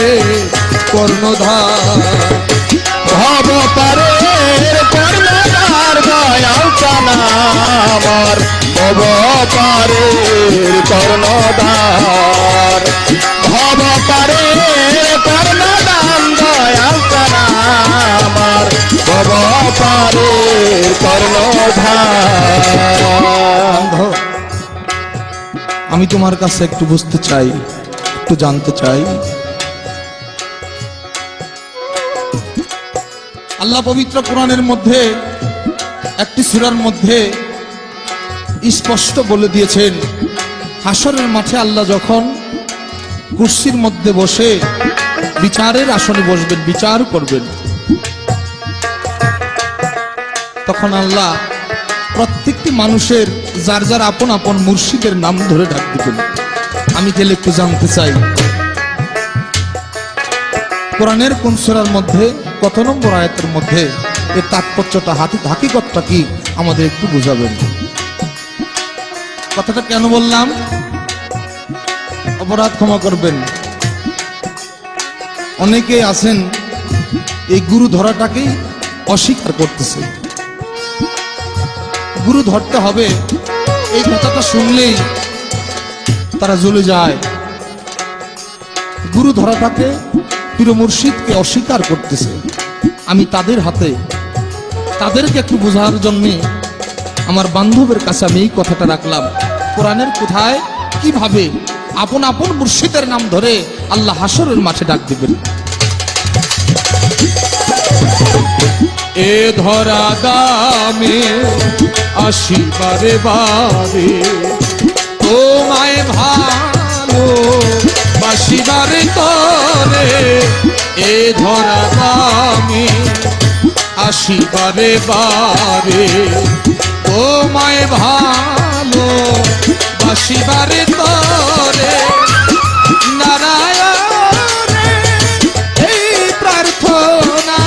কর্ণধার ভব পারে কর্ণধার দয়াল চানা আমার ভব পারে কর্ণধার ভব পারে কর্ণদান দয়াল চানা আমার ভব পারে কর্ণধার। আমি তোমার কাছে একটু বুঝতে চাই, একটু জানতে চাই। আল্লাহ পবিত্র কোরআনের মধ্যে একটি সূরার মধ্যে স্পষ্ট বলে দিয়েছেন, হাসরের মাঠে আল্লাহ যখন কুরসির মধ্যে বসে বিচারের আসনে বসবেন, বিচার করবেন, তখন আল্লাহ প্রত্যেকটি মানুষের যার যার আপন আপন মুর্শিদের নাম ধরে ডাক দিবেন। আমি গেলে একটু জানতে চাই কোরআনের কোন সূরার মধ্যে কত নম্বর আয়াতের মধ্যে এর তাৎপর্যটা হাকিকতটা কি আমাদের একটু বুঝাবেন। কথাটা কেন বললাম অপরাধ ক্ষমা করবেন। অনেকে আছেন এই গুরু ধরাটাকেই অস্বীকার করতেছে। গুরু ধরতে হবে এই কথাটা শুনলেই তারা জ্বলে যায়। গুরু ধরাটাকে পীর মুর্শিদকে অস্বীকার করতেছে। আমি তাদের হাতে তাদেরকে একটু বোঝার জন্য আমার বান্ধবের কাছে আমি এই কথাটা রাখলাম। কোরআনের কোথায় কিভাবে আপন আপন মুর্শিদের নাম ধরে আল্লাহ হাসরের মাঠে ডাক দিবেন। এ ধরা দামে আসিবারে বারে তোমায় ভালো বাসিবারে তরে এ ধরা দামে আসিবারে বারে তোমায় ভালো বাসিবারে তরে নারায়ণে এই প্রার্থনা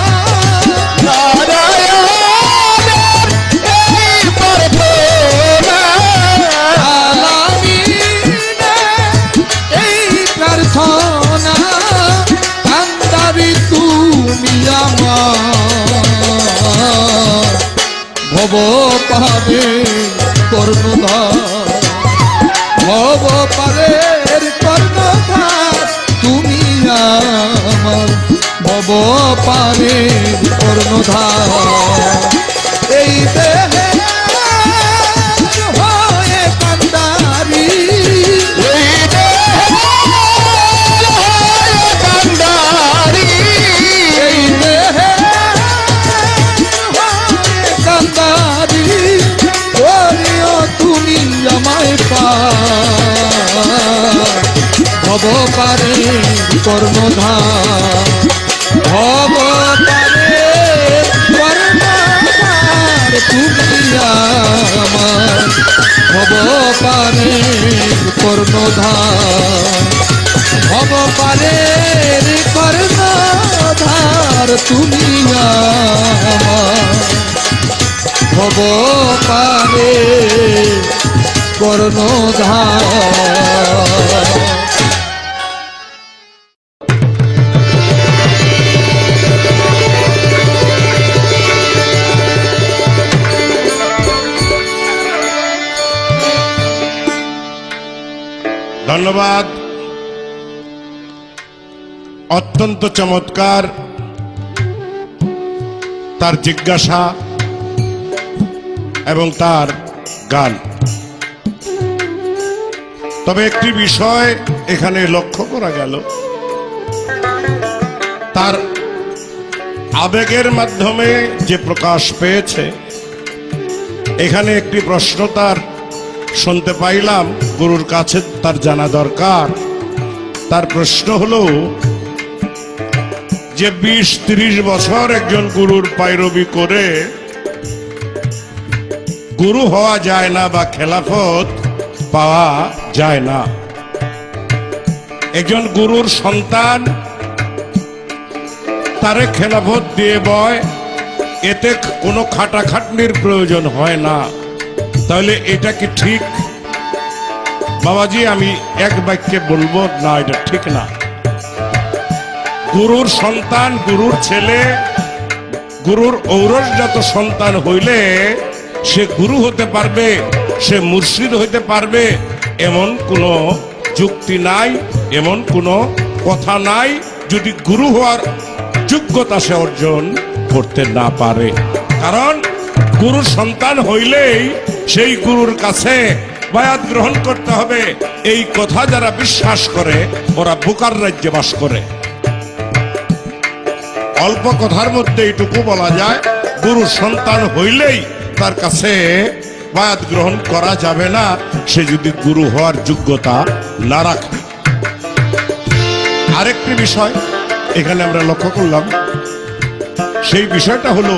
ভব পারে কর্ণধার ভব পারে কর্ণধার তুমি আমার ভব পারে কর্ণধার এই দেহে হয়ে কান্দারি এই দেহে তুমি আমায় ভব পারে কর্ণধার ভব পারে কর্ণধার তুমি আমার ভব পারে কর্ণধার ভব পারে কর্ণধার তুমি আমার ভব পারে কর্ণধার। ধন্যবাদ। অত্যন্ত চমৎকার তার জিজ্ঞাসা, এবং তার গান। তবে একটি বিষয় এখানে লক্ষ্য করা গেল, তার আবেগের মাধ্যমে যে প্রকাশ পেয়েছে, এখানে একটি প্রশ্ন তার শুনতে পাইলাম, গুরুর কাছে তার জানা দরকার। তার প্রশ্ন হলো যে 20-30 বছর একজন গুরুর পায়রবি করে গুরু হওয়া যায় না বা খেলাফত পাওয়া যায় না। একজন গুরুর সন্তান তারে খেলাফত দিয়ে বয়, এতে কোনো খাটাখাটনির প্রয়োজন হয় না। তাহলে এটা কি ঠিক? বাবাজি, আমি এক বাক্যে বলবো না, এটা ঠিক না। গুরুর সন্তান, গুরুর ছেলে, গুরুর ঔরসজাত সন্তান হইলে সে গুরু হতে পারবে, সে মুর্শিদ হইতে পারবে, এমন কোনো যুক্তি নাই, এমন কোনো কথা নাই, যদি গুরু হওয়ার যোগ্যতা সে অর্জন করতে না পারে। কারণ গুরুর সন্তান হইলেই সেই গুরুর কাছে বায়াত গ্রহণ করতে হবে, এই কথা যারা বিশ্বাস করে ওরা বুকার রাজ্যে বাস করে। অল্প কথার মধ্যে এইটুকু বলা যায়, গুরুর সন্তান হইলেই তার কাছে বায়াত গ্রহণ করা যাবে না, সে যদি গুরু হওয়ার যোগ্যতা না রাখে। আরেকটি বিষয় এখানে আমরা লক্ষ্য করলাম, সেই বিষয়টা হলো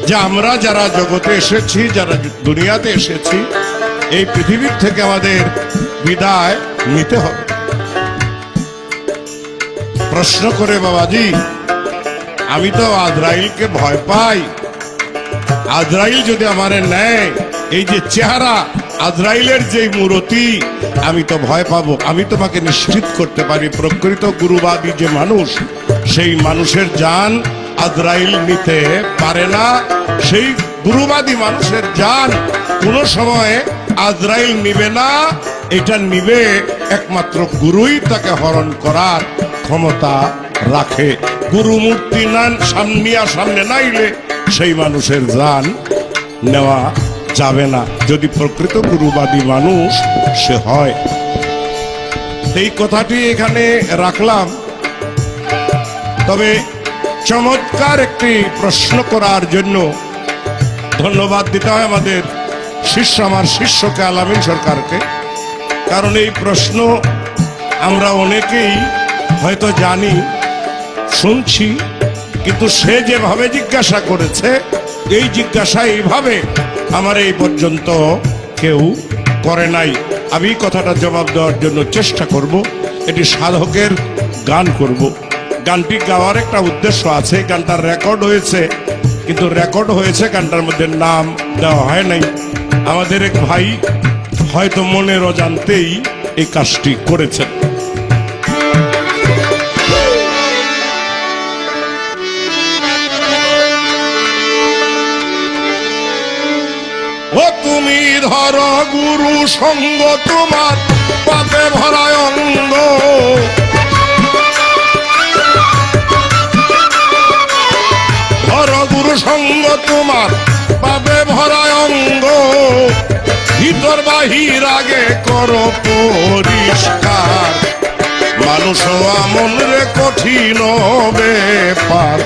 যে আমরা যারা জগতে এসেছি, যারা দুনিয়াতে এসেছি, এই পৃথিবীর থেকে আমাদের বিদায় নিতে হবে। প্রশ্ন করে বাবাজি, আমি তো আজরাইলকে ভয় পাই, আজরাইল যদি আমারে নেয়, এই যে চেহারা, আজরাইলের যে মূরতি, আমি তো ভয় পাবো। আমি তোমাকে নিশ্চিত করতে পারি, প্রকৃত গুরুবাদী যে মানুষ, সেই মানুষের জান আজরাইল নিতে পারে না। সেই গুরুবাদী মানুষের জান কোনো সময় আজরাইল নিবে না, এটা নিবে একমাত্র গুরুই তাকে হরণ করার ক্ষমতা রাখে। গুরু মূর্তি নান সামনে নাইলে সেই মানুষের জান নেওয়া যাবে না, যদি প্রকৃত গুরুবাদী মানুষ সে হয়। এই কথাটি এখানে রাখলাম। তবে চমৎকার একটি প্রশ্ন করার জন্য ধন্যবাদ দিতে হয় আমাদের শিষ্য, আমার শিষ্যকে, আলামিন সরকারকে। কারণ এই প্রশ্ন আমরা অনেকেই হয়তো জানি, শুনছি, কিন্তু সে যেভাবে জিজ্ঞাসা করেছে, এই জিজ্ঞাসা এইভাবে আমার এই পর্যন্ত কেউ করে নাই। আমি কথাটা জবাব দেওয়ার জন্য চেষ্টা করব। এটি সাধকের গান করব। গানটি গাওয়ার একটা উদ্দেশ্য আছে। গানটার রেকর্ড হয়েছে, কিন্তু রেকর্ড হয়েছে, গানটার মধ্যে নাম দেওয়া হয় নাই। আমাদের এক ভাই হয়তো মনের অজান্তেই এই কাজটি করেছেন। ও তুমি ধর গুরু সঙ্গ, তোমার পাপে ভরায় অঙ্গ, ধর গুরু সঙ্গ, তোমার পাপে ভরায় অঙ্গ, ভিতর বাহির আগে করো পরিষ্কার, মানুষ আমন রে কঠিন ব্যাপার,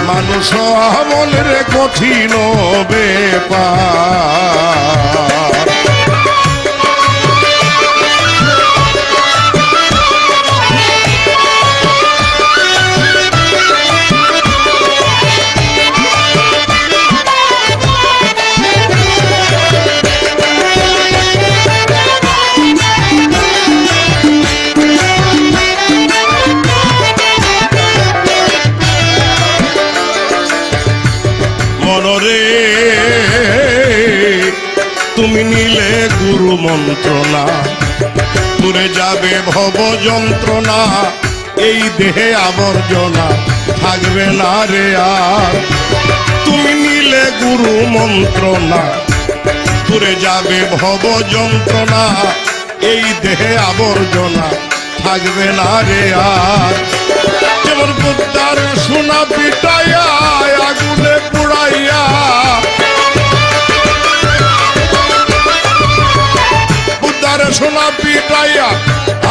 মানুষ আমন রে কঠিন ব্যাপার। মনরে তুমি নিলে গুরু মন্ত্রণা, দূরে যাবে ভব যন্ত্রণা, এই দেহে আবর্জনা থাকবে না রে আর। তুমি নিলে গুরু মন্ত্রণা, দূরে যাবে ভব যন্ত্রণা, এই দেহে আবর্জনা থাকবে না রে আর। যেমন বুদ্ধার সোনা পিটাইয়া আগুনে পুড়াইয়া সোনা পিটাইয়া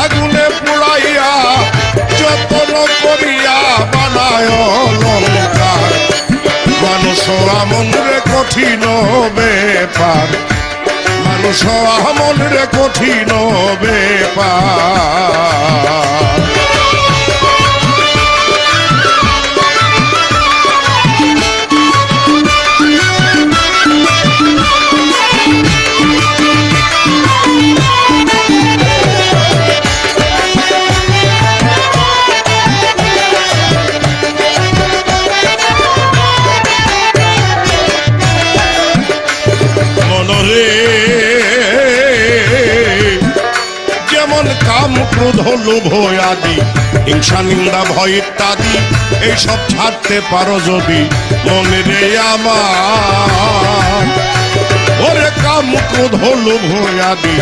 আগুনে পুড়াইয়া যত্ন করিয়া বানায় অলঙ্কার। মানুষ আমন রে কঠিন ব্যাপার, মানুষ আমন রে কঠিন ব্যাপার। যেমন কাম ক্রোধ লোভ আদি হিংসা নিন্দা ভয় ইত্যাদি এইসব ছাড়তে পারো যদি মনে রে আমার। ওরে কাম ক্রোধ লোভ আদি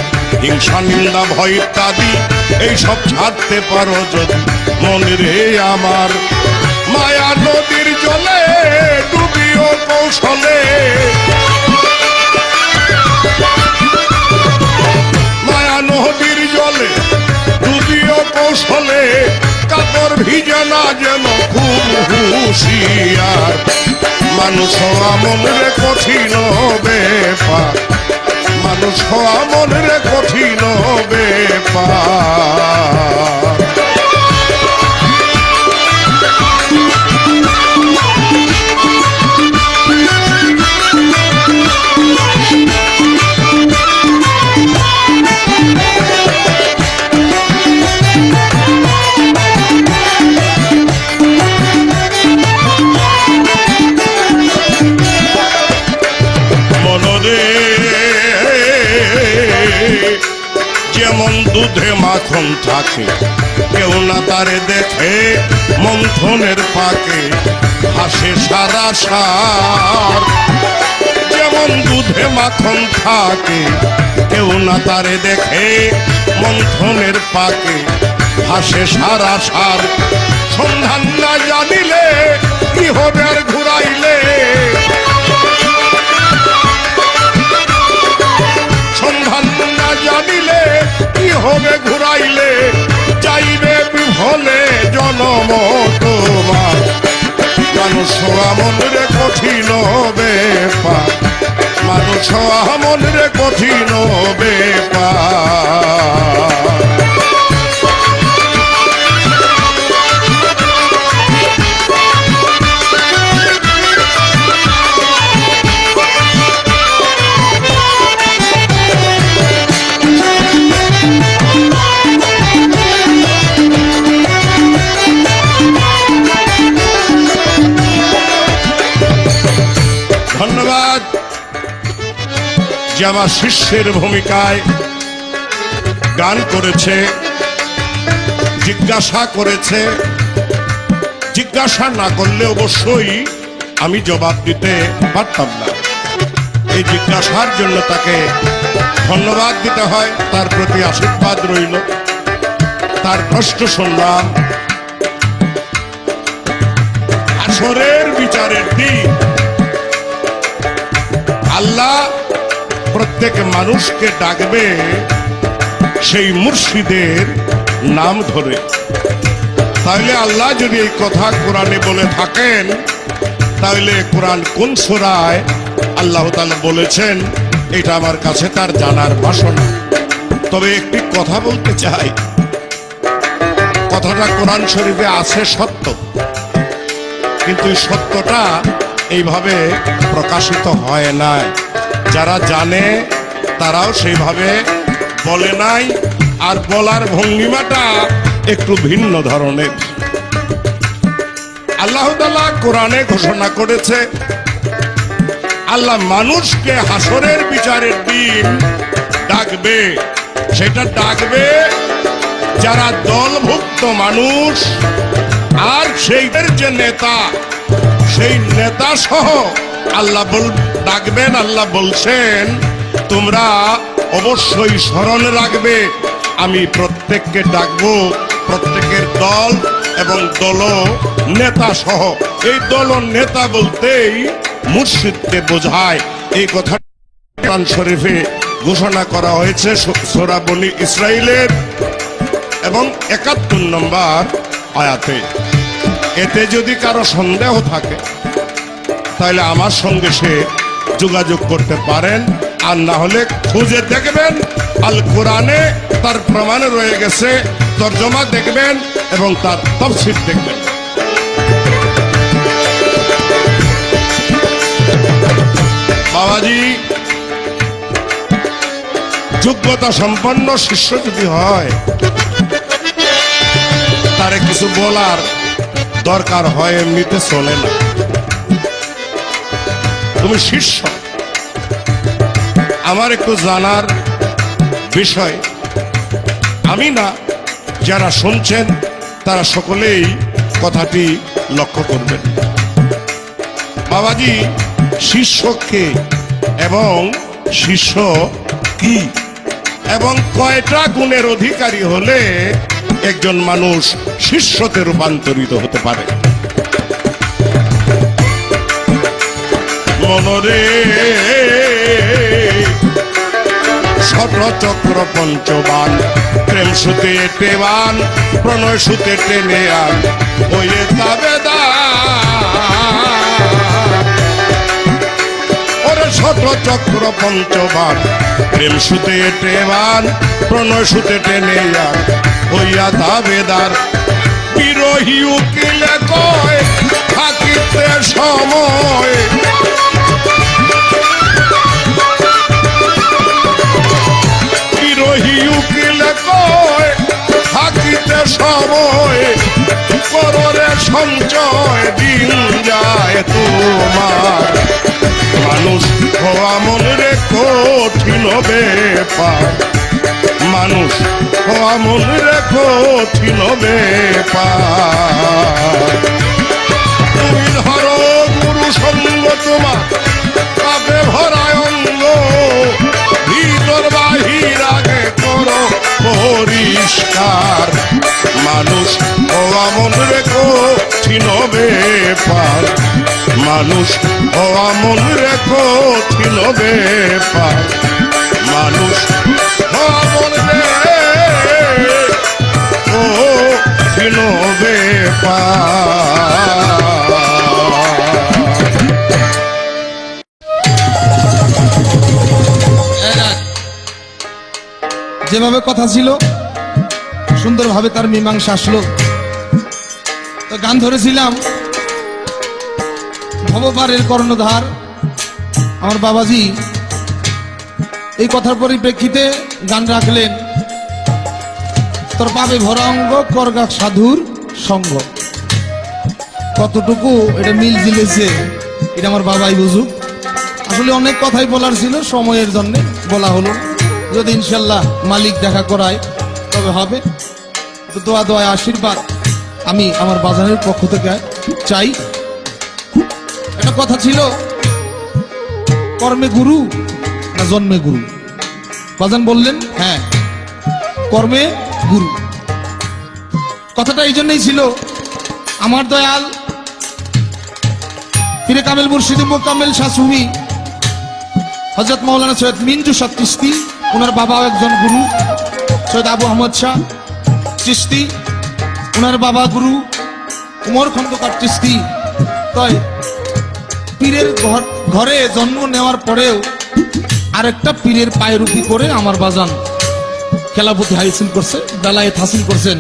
হিংসা নিন্দা ভয় ইত্যাদি এইসব ছাড়তে পারো যদি মনে রে আমার। মায়া নদীর জলে ডুবিও কৌশলে, মায়া নদীর জলে ডুবিও কৌশলে, কাপড় ভিজে না যেন খুব হুঁশিয়ার। মানুষ আমন রে কঠিন ব্যাপার, মানুষ আমন রে কঠিন ব্যাপার। যেমন দুধে মাখন থাকে কেউ না তারে দেখে মন্থনের পাকে হাসে সারা সার। যেমন দুধে মাখন থাকে কেউ না তারে দেখে মন্থনের পাকে হাসে সারা সার। সন্ধান না জানিলে কি হবে আর ঘুরাইলে, সন্ধান না জানিলে কি হবে ঘুরাইলে, যাইবে বিফলে জনম তোমার। মানুষ আমন রে কঠিন ব্যাপার, মানুষ আমন রে কঠিন ব্যাপার। ধন্যবাদ যে আমার শিষ্যের ভূমিকায় গান করেছে, জিজ্ঞাসা করেছে। জিজ্ঞাসা না করলে অবশ্যই আমি জবাব দিতে পারতাম না। এই জিজ্ঞাসার জন্য তাকে ধন্যবাদ দিতে হয়, তার প্রতি আশীর্বাদ রইল। তার কষ্ট শুনলাম। হাসরের বিচারের দিন আল্লাহ প্রত্যেক মানুষকে ডাকবে সেই মুর্শিদের নাম ধরে। তাহলে আল্লাহ যদি এই কথা কোরআনে বলে থাকেন, তাহলে কোরআন কোন সূরায় আল্লাহ তাআলা বলেছেন এটা আমার কাছে তার জানার বাসনা। তবে একটি কথা বলতে চাই, কথাটা কোরআন শরীফে আছে সত্য, কিন্তু সত্যটা এইভাবে প্রকাশিত হয় নাই। যারা জানে তারাও সেইভাবে বলে নাই, আর বলার ভঙ্গিমাটা একটু ভিন্ন ধরনের। আল্লাহ তাআলা কোরআনে ঘোষণা করেছে আল্লাহ মানুষকে হাসরের বিচারের দিন ডাকবে। সেটা ডাকবে যারা দলভুক্ত মানুষ, আর সেইদের যে নেতা, সেই নেতা সহ আল্লাহ ডাকবেন। আল্লাহ বলছেন তোমরা অবশ্যই স্মরণ রাখবে আমি প্রত্যেককে ডাকবো, প্রত্যেকের দল এবং দল নেতা সহ। এই দল নেতা বলতেই মুর্শিদকে বোঝায়। এই কথা কোরআন শরীফে ঘোষণা করা হয়েছে সূরা বনী ইসরাইলের এবং ৭১ নম্বর আয়াতে। এতে যদি কারো সন্দেহ থাকে তাহলে আমার সঙ্গে সে যোগাযোগ করতে পারেন, আর না হলে খুঁজে দেখবেন আল কোরআনে তার প্রমাণ রয়ে গেছে, তর্জমা দেখবেন এবং তার তাফসীর দেখবেন। বাবাজি যোগ্যতা সম্পন্ন শিষ্য যদি হয় তারে কিছু বলার দরকার হয়, এমনিতে চলে না। তুমি শিষ্য, আমার একটু জানার বিষয়, আমি না যারা শুনছেন তারা সকলেই কথাটি লক্ষ্য করবেন। বাবাজি শিষ্যকে এবং শিষ্য কি এবং কয়টা গুণের অধিকারী হলে একজন মানুষ শিষ্যতে রূপান্তরিত হতে পারে। মনরে ষড়চক্র পঞ্চবান, প্রেম সুতে টেবান, প্রণয় সুতে টেনে আন, ওয়ে ওরে ষড়চক্র পঞ্চবান, প্রেম সুতে টেবান, প্রণয় সুতে টেনে আন, হইয়া দাবেদার। বিরোহী উকিলে কয় থাকিতে সময়, বিরোহী উকিলে কয় থাকিতে সময়, কররে সঞ্চয় দিন যায় তোমার। মানুষ হওয়া মনে কঠিন ব্যাপার, মানুষ হওয়া মনে কঠিন ব্যাপার। তুমি ধরো গুরু সঙ্গ তোমার পাপে ভরায় অঙ্গ, ভিতর বাহির আগে করো পরিষ্কার। মানুষ হওয়া মনে কঠিন ব্যাপার, মানুষ হওয়া মনে কঠিন ব্যাপার, মানুষ হওয়া মনে কঠিন ব্যাপার। যেভাবে কথা ছিল সুন্দরভাবে তার মীমাংসা আসলো। তো গান ধরেছিলাম ভবপারের কর্ণধার আমার বাবাজি, এই কথার পরিপ্রেক্ষিতে গান রাখলেন, তোর পাবে ভরা অঙ্গ করগা সাধুর সঙ্গ। কতটুকু এটা মিল জিলেছে এটা আমার বাবাই বুঝুক। আসলে অনেক কথাই বলার ছিল, সময়ের জন্য বলা হলো। যদি ইনশাল্লাহ মালিক দেখা করায় তবে হবে। তো দোয়া দোয়া আশীর্বাদ আমি আমার বাজানের পক্ষ থেকে চাই। একটা কথা ছিল, কর্মে গুরু না জন্মে গুরু? বাজান বললেন হ্যাঁ, কর্মে গুরু। কথাটা এই জন্যই ছিল, আমার দয়াল পীরে কামেল মুর্শিদ মোকাম্মেল শাহ সুফি হযরত মাওলানা সৈয়দ মিন্টু শাহ চিশতি, ওনার বাবাও একজন গুরু সৈয়দ আবু আহমদ শাহ চিশতি, ওনার বাবা গুরু উমর খন্দকার চিশতি। তাই পীরের ঘরে জন্ম নেওয়ার পরেও আরেকটা পীরের পায়রুপি করে আমার বাজান খেলাপতি হাসিল করছে, বেলায়েত হাসিল করছেন।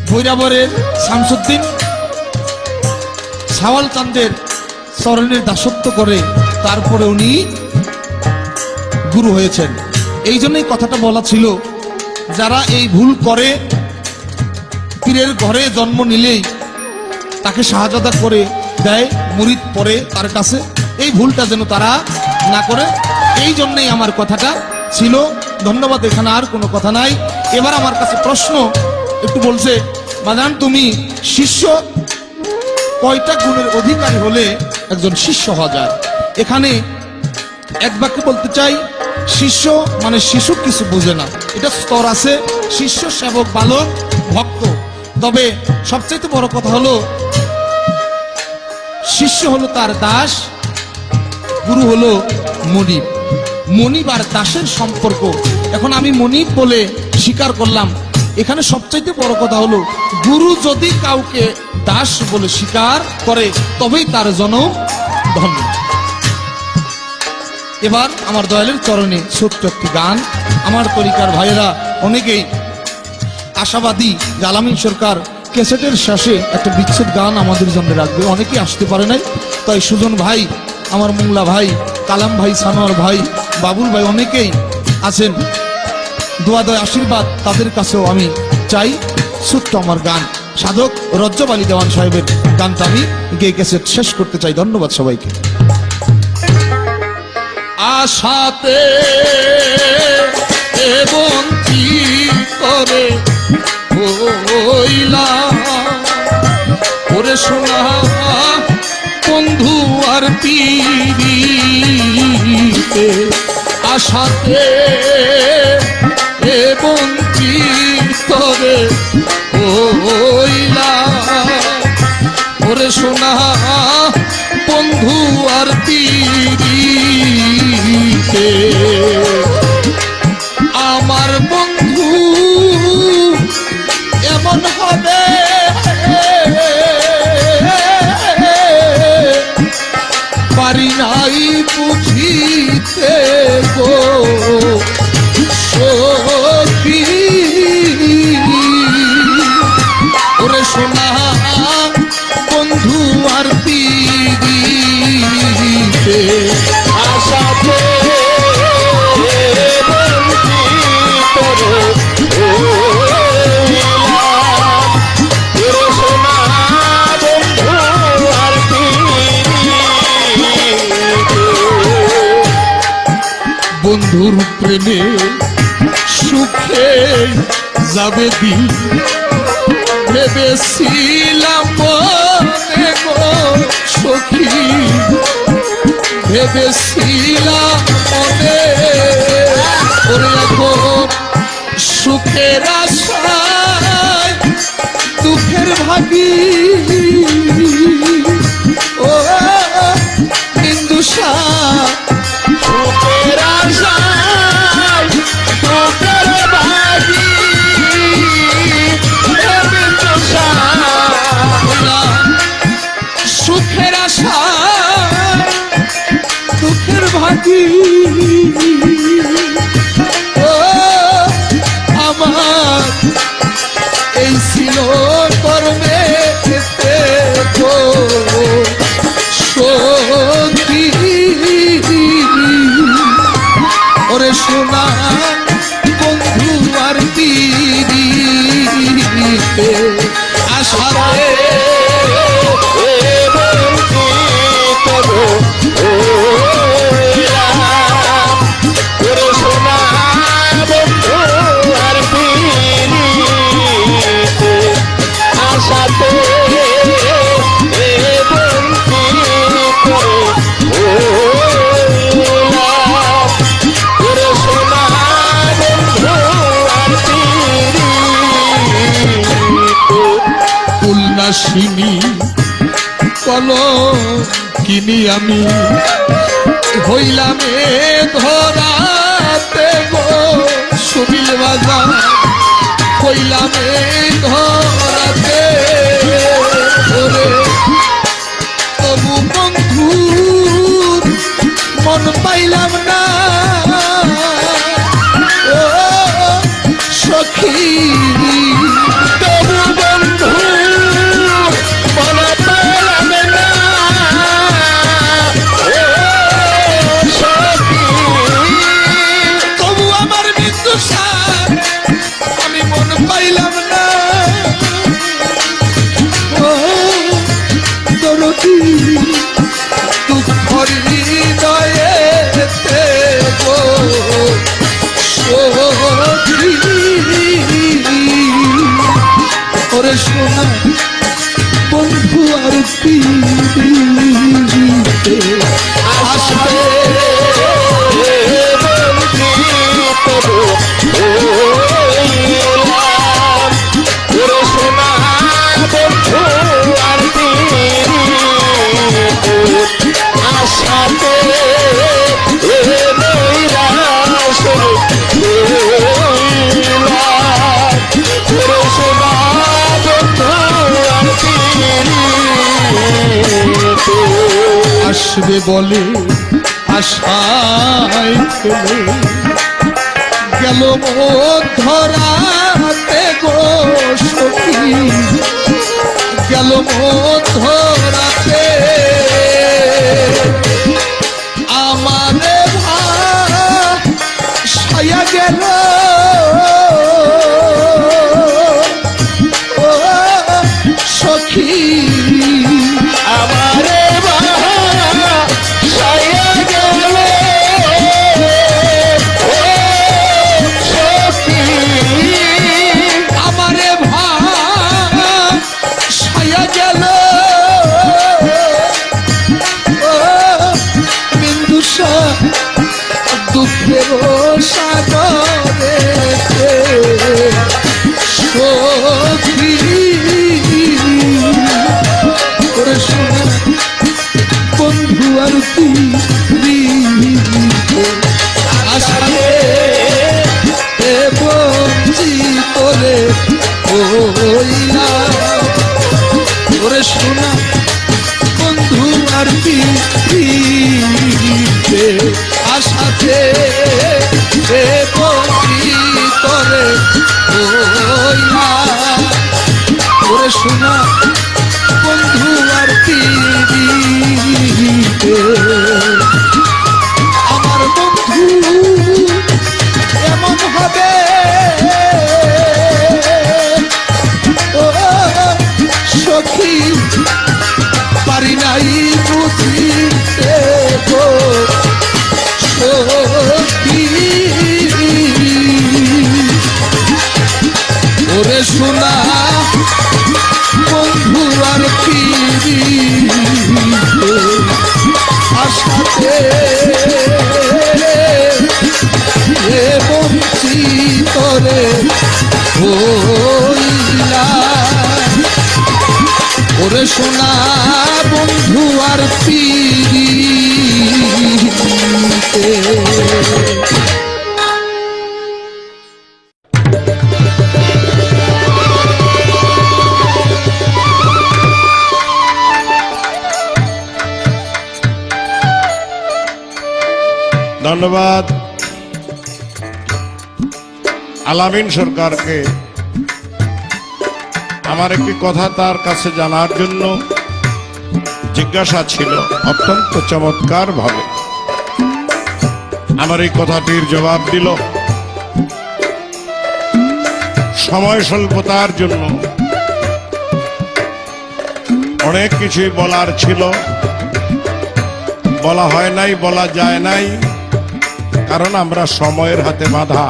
ভৈরাবরের শামসুদ্দিন সাওয়াল চাঁদের চরণের দাসত্ব করে তারপরে উনি গুরু হয়েছেন। এই জন্যই কথাটা বলা ছিল, যারা এই ভুল করে পীরের ঘরে জন্ম নিলেই তাকে শাহজাদা করে দেয়, মুরিদ পড়ে তার কাছে, এই ভুলটা যেন তারা না করে। এই জন্যই আমার কথাটা ছিল। ধন্যবাদ, এখানে আর কোনো কথা নাই। এবার আমার কাছে প্রশ্ন একটু বলছে, বাজান তুমি শিষ্য কয়টা গুণের অধিকারী হলে একজন শিষ্য হওয়া যায়? এখানে এক বাক্যে বলতে চাই, শিষ্য মানে শিশু কিছু বোঝে না, এটা স্তর আছে, শিষ্য, সেবক, বালক, ভক্ত। তবে সবচেয়ে বড় কথা হলো, শিষ্য হলো তার দাস, গুরু হলো মুনিব। মনিব আর দাসের সম্পর্ক। এখন আমি মনিব বলে স্বীকার করলাম, এখানে সবচাইতে বড় কথা হলো গুরু যদি কাউকে দাস বলে স্বীকার করে তবেই তার জনম ধন্য। এবার আমার দয়ালের চরণে ছোট্ট একটি গান। আমার তরিকার ভাইয়েরা অনেকেই আশাবাদী যে আলামিন সরকার ক্যাসেটের শেষে একটা বিচ্ছেদ গান আমাদের জন্য রাখবে, অনেকেই আসতে পারে নাই। তাই সুজন ভাই, আমার মোংলা ভাই, কালাম ভাই, সানোয়ার ভাই, বাবুল ভাই অনেকেই আছেন, দোয়া দয় আশীর্বাদ তাদের কাছেও আমি চাই। ছোট্ট আমার গান সাধক রজ্জব আলী দেওয়ান সাহেবের গানটা আমি গেয়ে ক্যাসেট শেষ করতে চাই। ধন্যবাদ সবাইকে। আশাতে বঞ্চিতরে হইলাম ওরে সোনা বন্ধু আর পীড়িতে, আশাতে বঞ্চিতরে হইলাম ওরে সোনা বন্ধু আর পীড়িতে, আমার বন্ধু এমন হবে পারি নাই বুঝিতে গো সখী ওরে সোনা বন্ধু আর পীড়িতে, আশাতে বঞ্চিত হইলাম ওরে সোনা বন্ধু আর পীড়িতে। বন্ধুর প্রেমে সুখে যাবে দিন ভেবেছিলাম মনে গো সখী, ভেবেছিলাম মনে ওরে এখন সুখের আশায় দুঃখের ভাগী ও বিন্দুসা সুখের আশায় দুঃখের ভাগী বিন্দুসা, সুখের আশা দুঃখের ভাগী ও আমার এই ছিল কর্মে গো সখী ওরে সোনা বন্ধু আর পীড়িতে, আশাতে বঞ্চিত হইলাম ওরে সোনা বন্ধু আর পীড়িতে, আশাতে বঞ্চিত হইলাম ওরে সোনা বন্ধু আর পীড়িতে। উল্লাসিনী কলঙ্কিনী আমি হইলাম এ ধরাতে গো সুনীল বাজার, হইলাম এ ধরাতে ওরে তবু বন্ধুর মন পাইলাম না ও সখী, তবু বন্ধু মনে পেলাম না ও সখী, তবু আমার বিন্দুসা আমি মন পাইলাম না ও দরদি দুঃখ হৃদয়েতে গো সখী ওরে সোনা বন্ধু আর পীড়িতে, আশাতে বঞ্চিত হইলাম ওরে সোনা বন্ধু আর পীড়িতে, আশাতে আসবে বলে আশায় ফেলে গেল মধ্যরাতে গো সখী, গেল মধ্যরাতে আমারে ভাসাইয়া গেল ও সখী, আমারে ভাসাইয়া গেল ও সখী, আমারে ভাসাইয়া গেল ও বিন্দুসা দুঃখের সাগরে সখী করে শোনা বন্ধু আর আসামে বঞ্চিত রে ওইলা করে শোনা বন্ধু আর আশাতে বঞ্চিত রে ওইলা করে শোনা বন্ধু আর আমার বন্ধু এমন হবে ও সখী পারি নাই বুঝিতে গো সখী, ওরে শোনা বন্ধু আর আশাতে বঞ্চিত রে হইলা ওরে শোনা বন্ধু আর পিরিতে। ধন্যবাদ আলামিন সরকারকে। আমার একটি কথা তার কাছে জানার জন্য জিজ্ঞাসা ছিল, অত্যন্ত চমৎকার ভাবে আমার এই কথাটির জবাব দিল। সময় স্বল্পতার জন্য অনেক কিছুই বলার ছিল, বলা হয় নাই, বলা যায় নাই, কারণ আমরা সময়ের হাতে বাঁধা।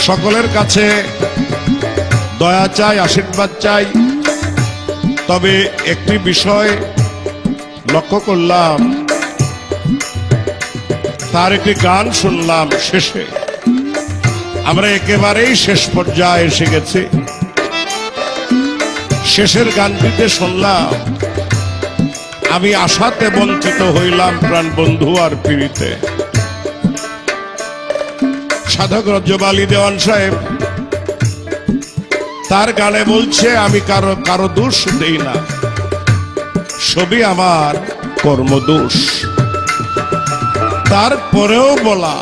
সকলের কাছে দয়া চাই, আশীর্বাদ চাই। তবে একটি বিষয় লক্ষ্য করলাম, তার একটি গান শুনলাম শেষে, আমরা একেবারেই শেষ পর্যায়ে এসে গেছি। শেষের গানটিতে শুনলাম, আমি আশাতে বঞ্চিত হইলাম প্রাণ বন্ধু আর পিড়িতে। সাধক রজব আলী দেওয়ান সাহেব তার গানে বলছে, আমি কারো দোষ দেই না, সবই আমার কর্মদোষ। তারপরেও বলা,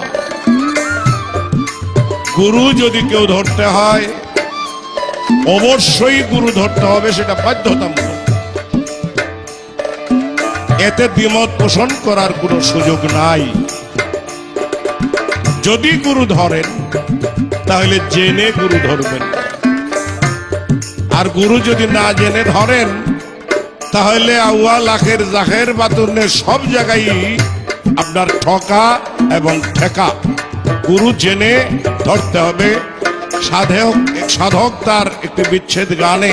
গুরু যদি কেউ ধরতে হয় অবশ্যই গুরু ধরতে হবে, সেটা বাধ্যতামূলক। এতে দ্বিমত পোষণ করার কোনো সুযোগ নাই। যদি গুরু ধরেন তাহলে জেনে গুরু ধরবেন, আর গুরু যদি না জেনে ধরেন তাহলে আউয়া লাখের জাহের বাতুনে সব জায়গায় আপনার ঠকা এবং ঠেকা। গুরু জেনে ধরতে হবে। সাধক তার একটি বিচ্ছেদ গানে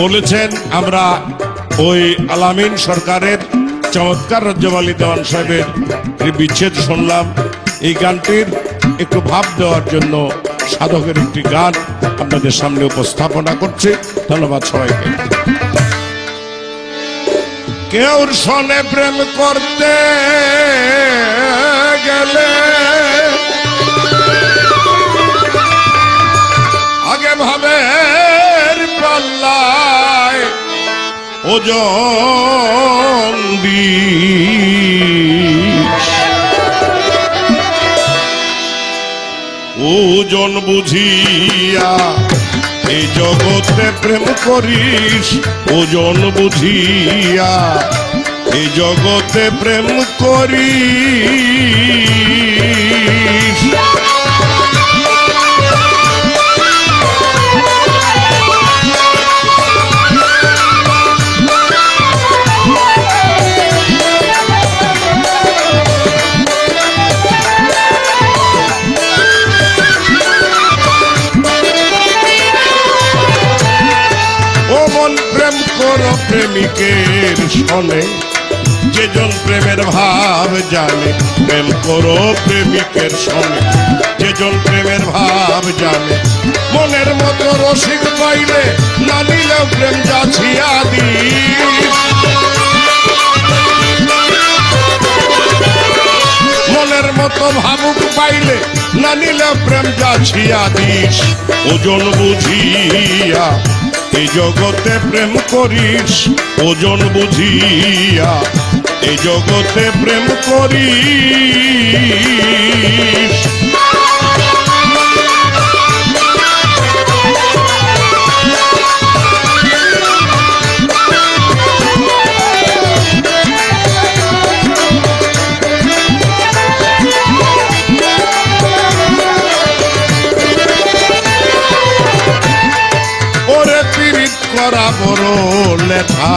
বলেছেন, আমরা ওই আলামিন সরকারের চমৎকার রজব আলী দেওয়ান সাহেবের বিচ্ছেদ শুনলাম। এই গানটির একটু ভাব দেওয়ার জন্য সাধকের একটি গান আপনাদের সামনে উপস্থাপনা করছে। ধন্যবাদ সবাইকে। কেউ সনে প্রেম করতে গেলে আগে ভাবে পাল্লায় ওজন দিস। ওজন বুঝিয়া এই জগতে প্রেম করিস, ওজন বুঝিয়া এই জগতে প্রেম করিস। প্রেম করো প্রেমিকের সনে, যেজন প্রেমের ভাব জানে। প্রেম করো প্রেমিকের সনে, যেজন প্রেমের ভাব জানে। মনের মতো রসিক পাইলে না নিলেও প্রেম যাচিয়া দিস। মনের মতো ভাবুক পাইলে না নিলেও প্রেম যাচিয়া দিস। ওজন বুঝিয়া এই জগতে প্রেম করিস, ওজন বুঝিয়া এই জগতে প্রেম করিস। করা বড় লেখা,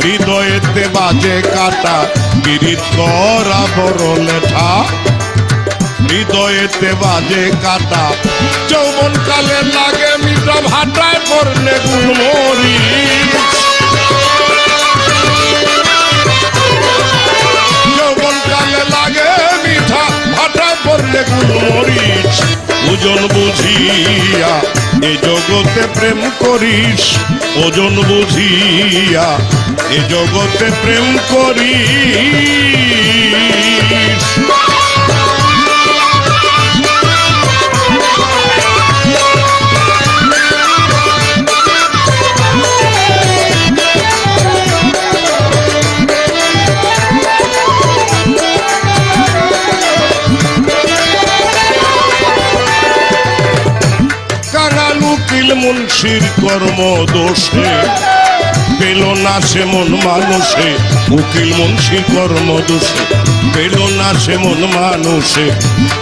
হৃদয়েতে বাজে কাটা। পীড়িত করা বড় লেখা, হৃদয়েতে বাজে কাটা। যৌবন কালে লাগে মিঠা, ভাটায় পড়লে গুলমরি। যৌবন কালে লাগে মিঠা, ভাটায় পড়লে গুলমরিচ। ওজন বুঝিয়া এই জগতে প্রেম করিস, ওজন বুঝিয়া এই জগতে প্রেম করিস। উকিল মুন্সির কর্ম দোষে পেল না সে মন মানুষে। উকিল মুন্সির কর্ম দোষে পেল না সে মন মানুষে।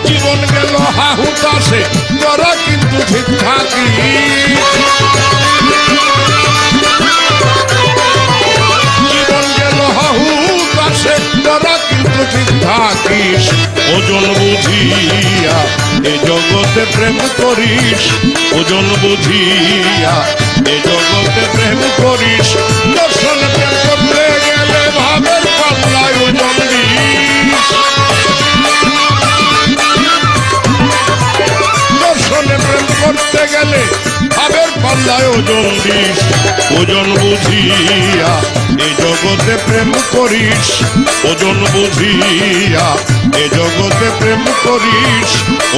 জীবন গেল হাহুতাশে, তোরা কিন্তু ঠিক থাকিস। জীবন গেল হাহুতাশে, তোরা কিন্তু ঠিক থাকিস। ওজন বুঝিয়া এ জগতে প্রেম করিস, ওজন বুঝিয়া এ জগতে প্রেম করিস। দর্শনে প্রেম করতে গেলে ভাবের পাল্লায় ওজন দিস। দর্শনে প্রেম করতে গেলে ভাবের পাল্লায় ওজন দিস। ওজন বুঝিয়া এ জগতে প্রেম করিস, ওজন বুঝিয়া এ জগতে প্রেম করিস।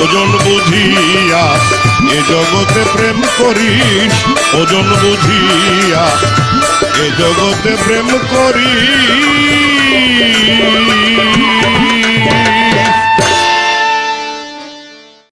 ওজন বুঝিয়া এ জগতে প্রেম করিস, ওজন বুঝিয়া এ জগতে প্রেম করিস।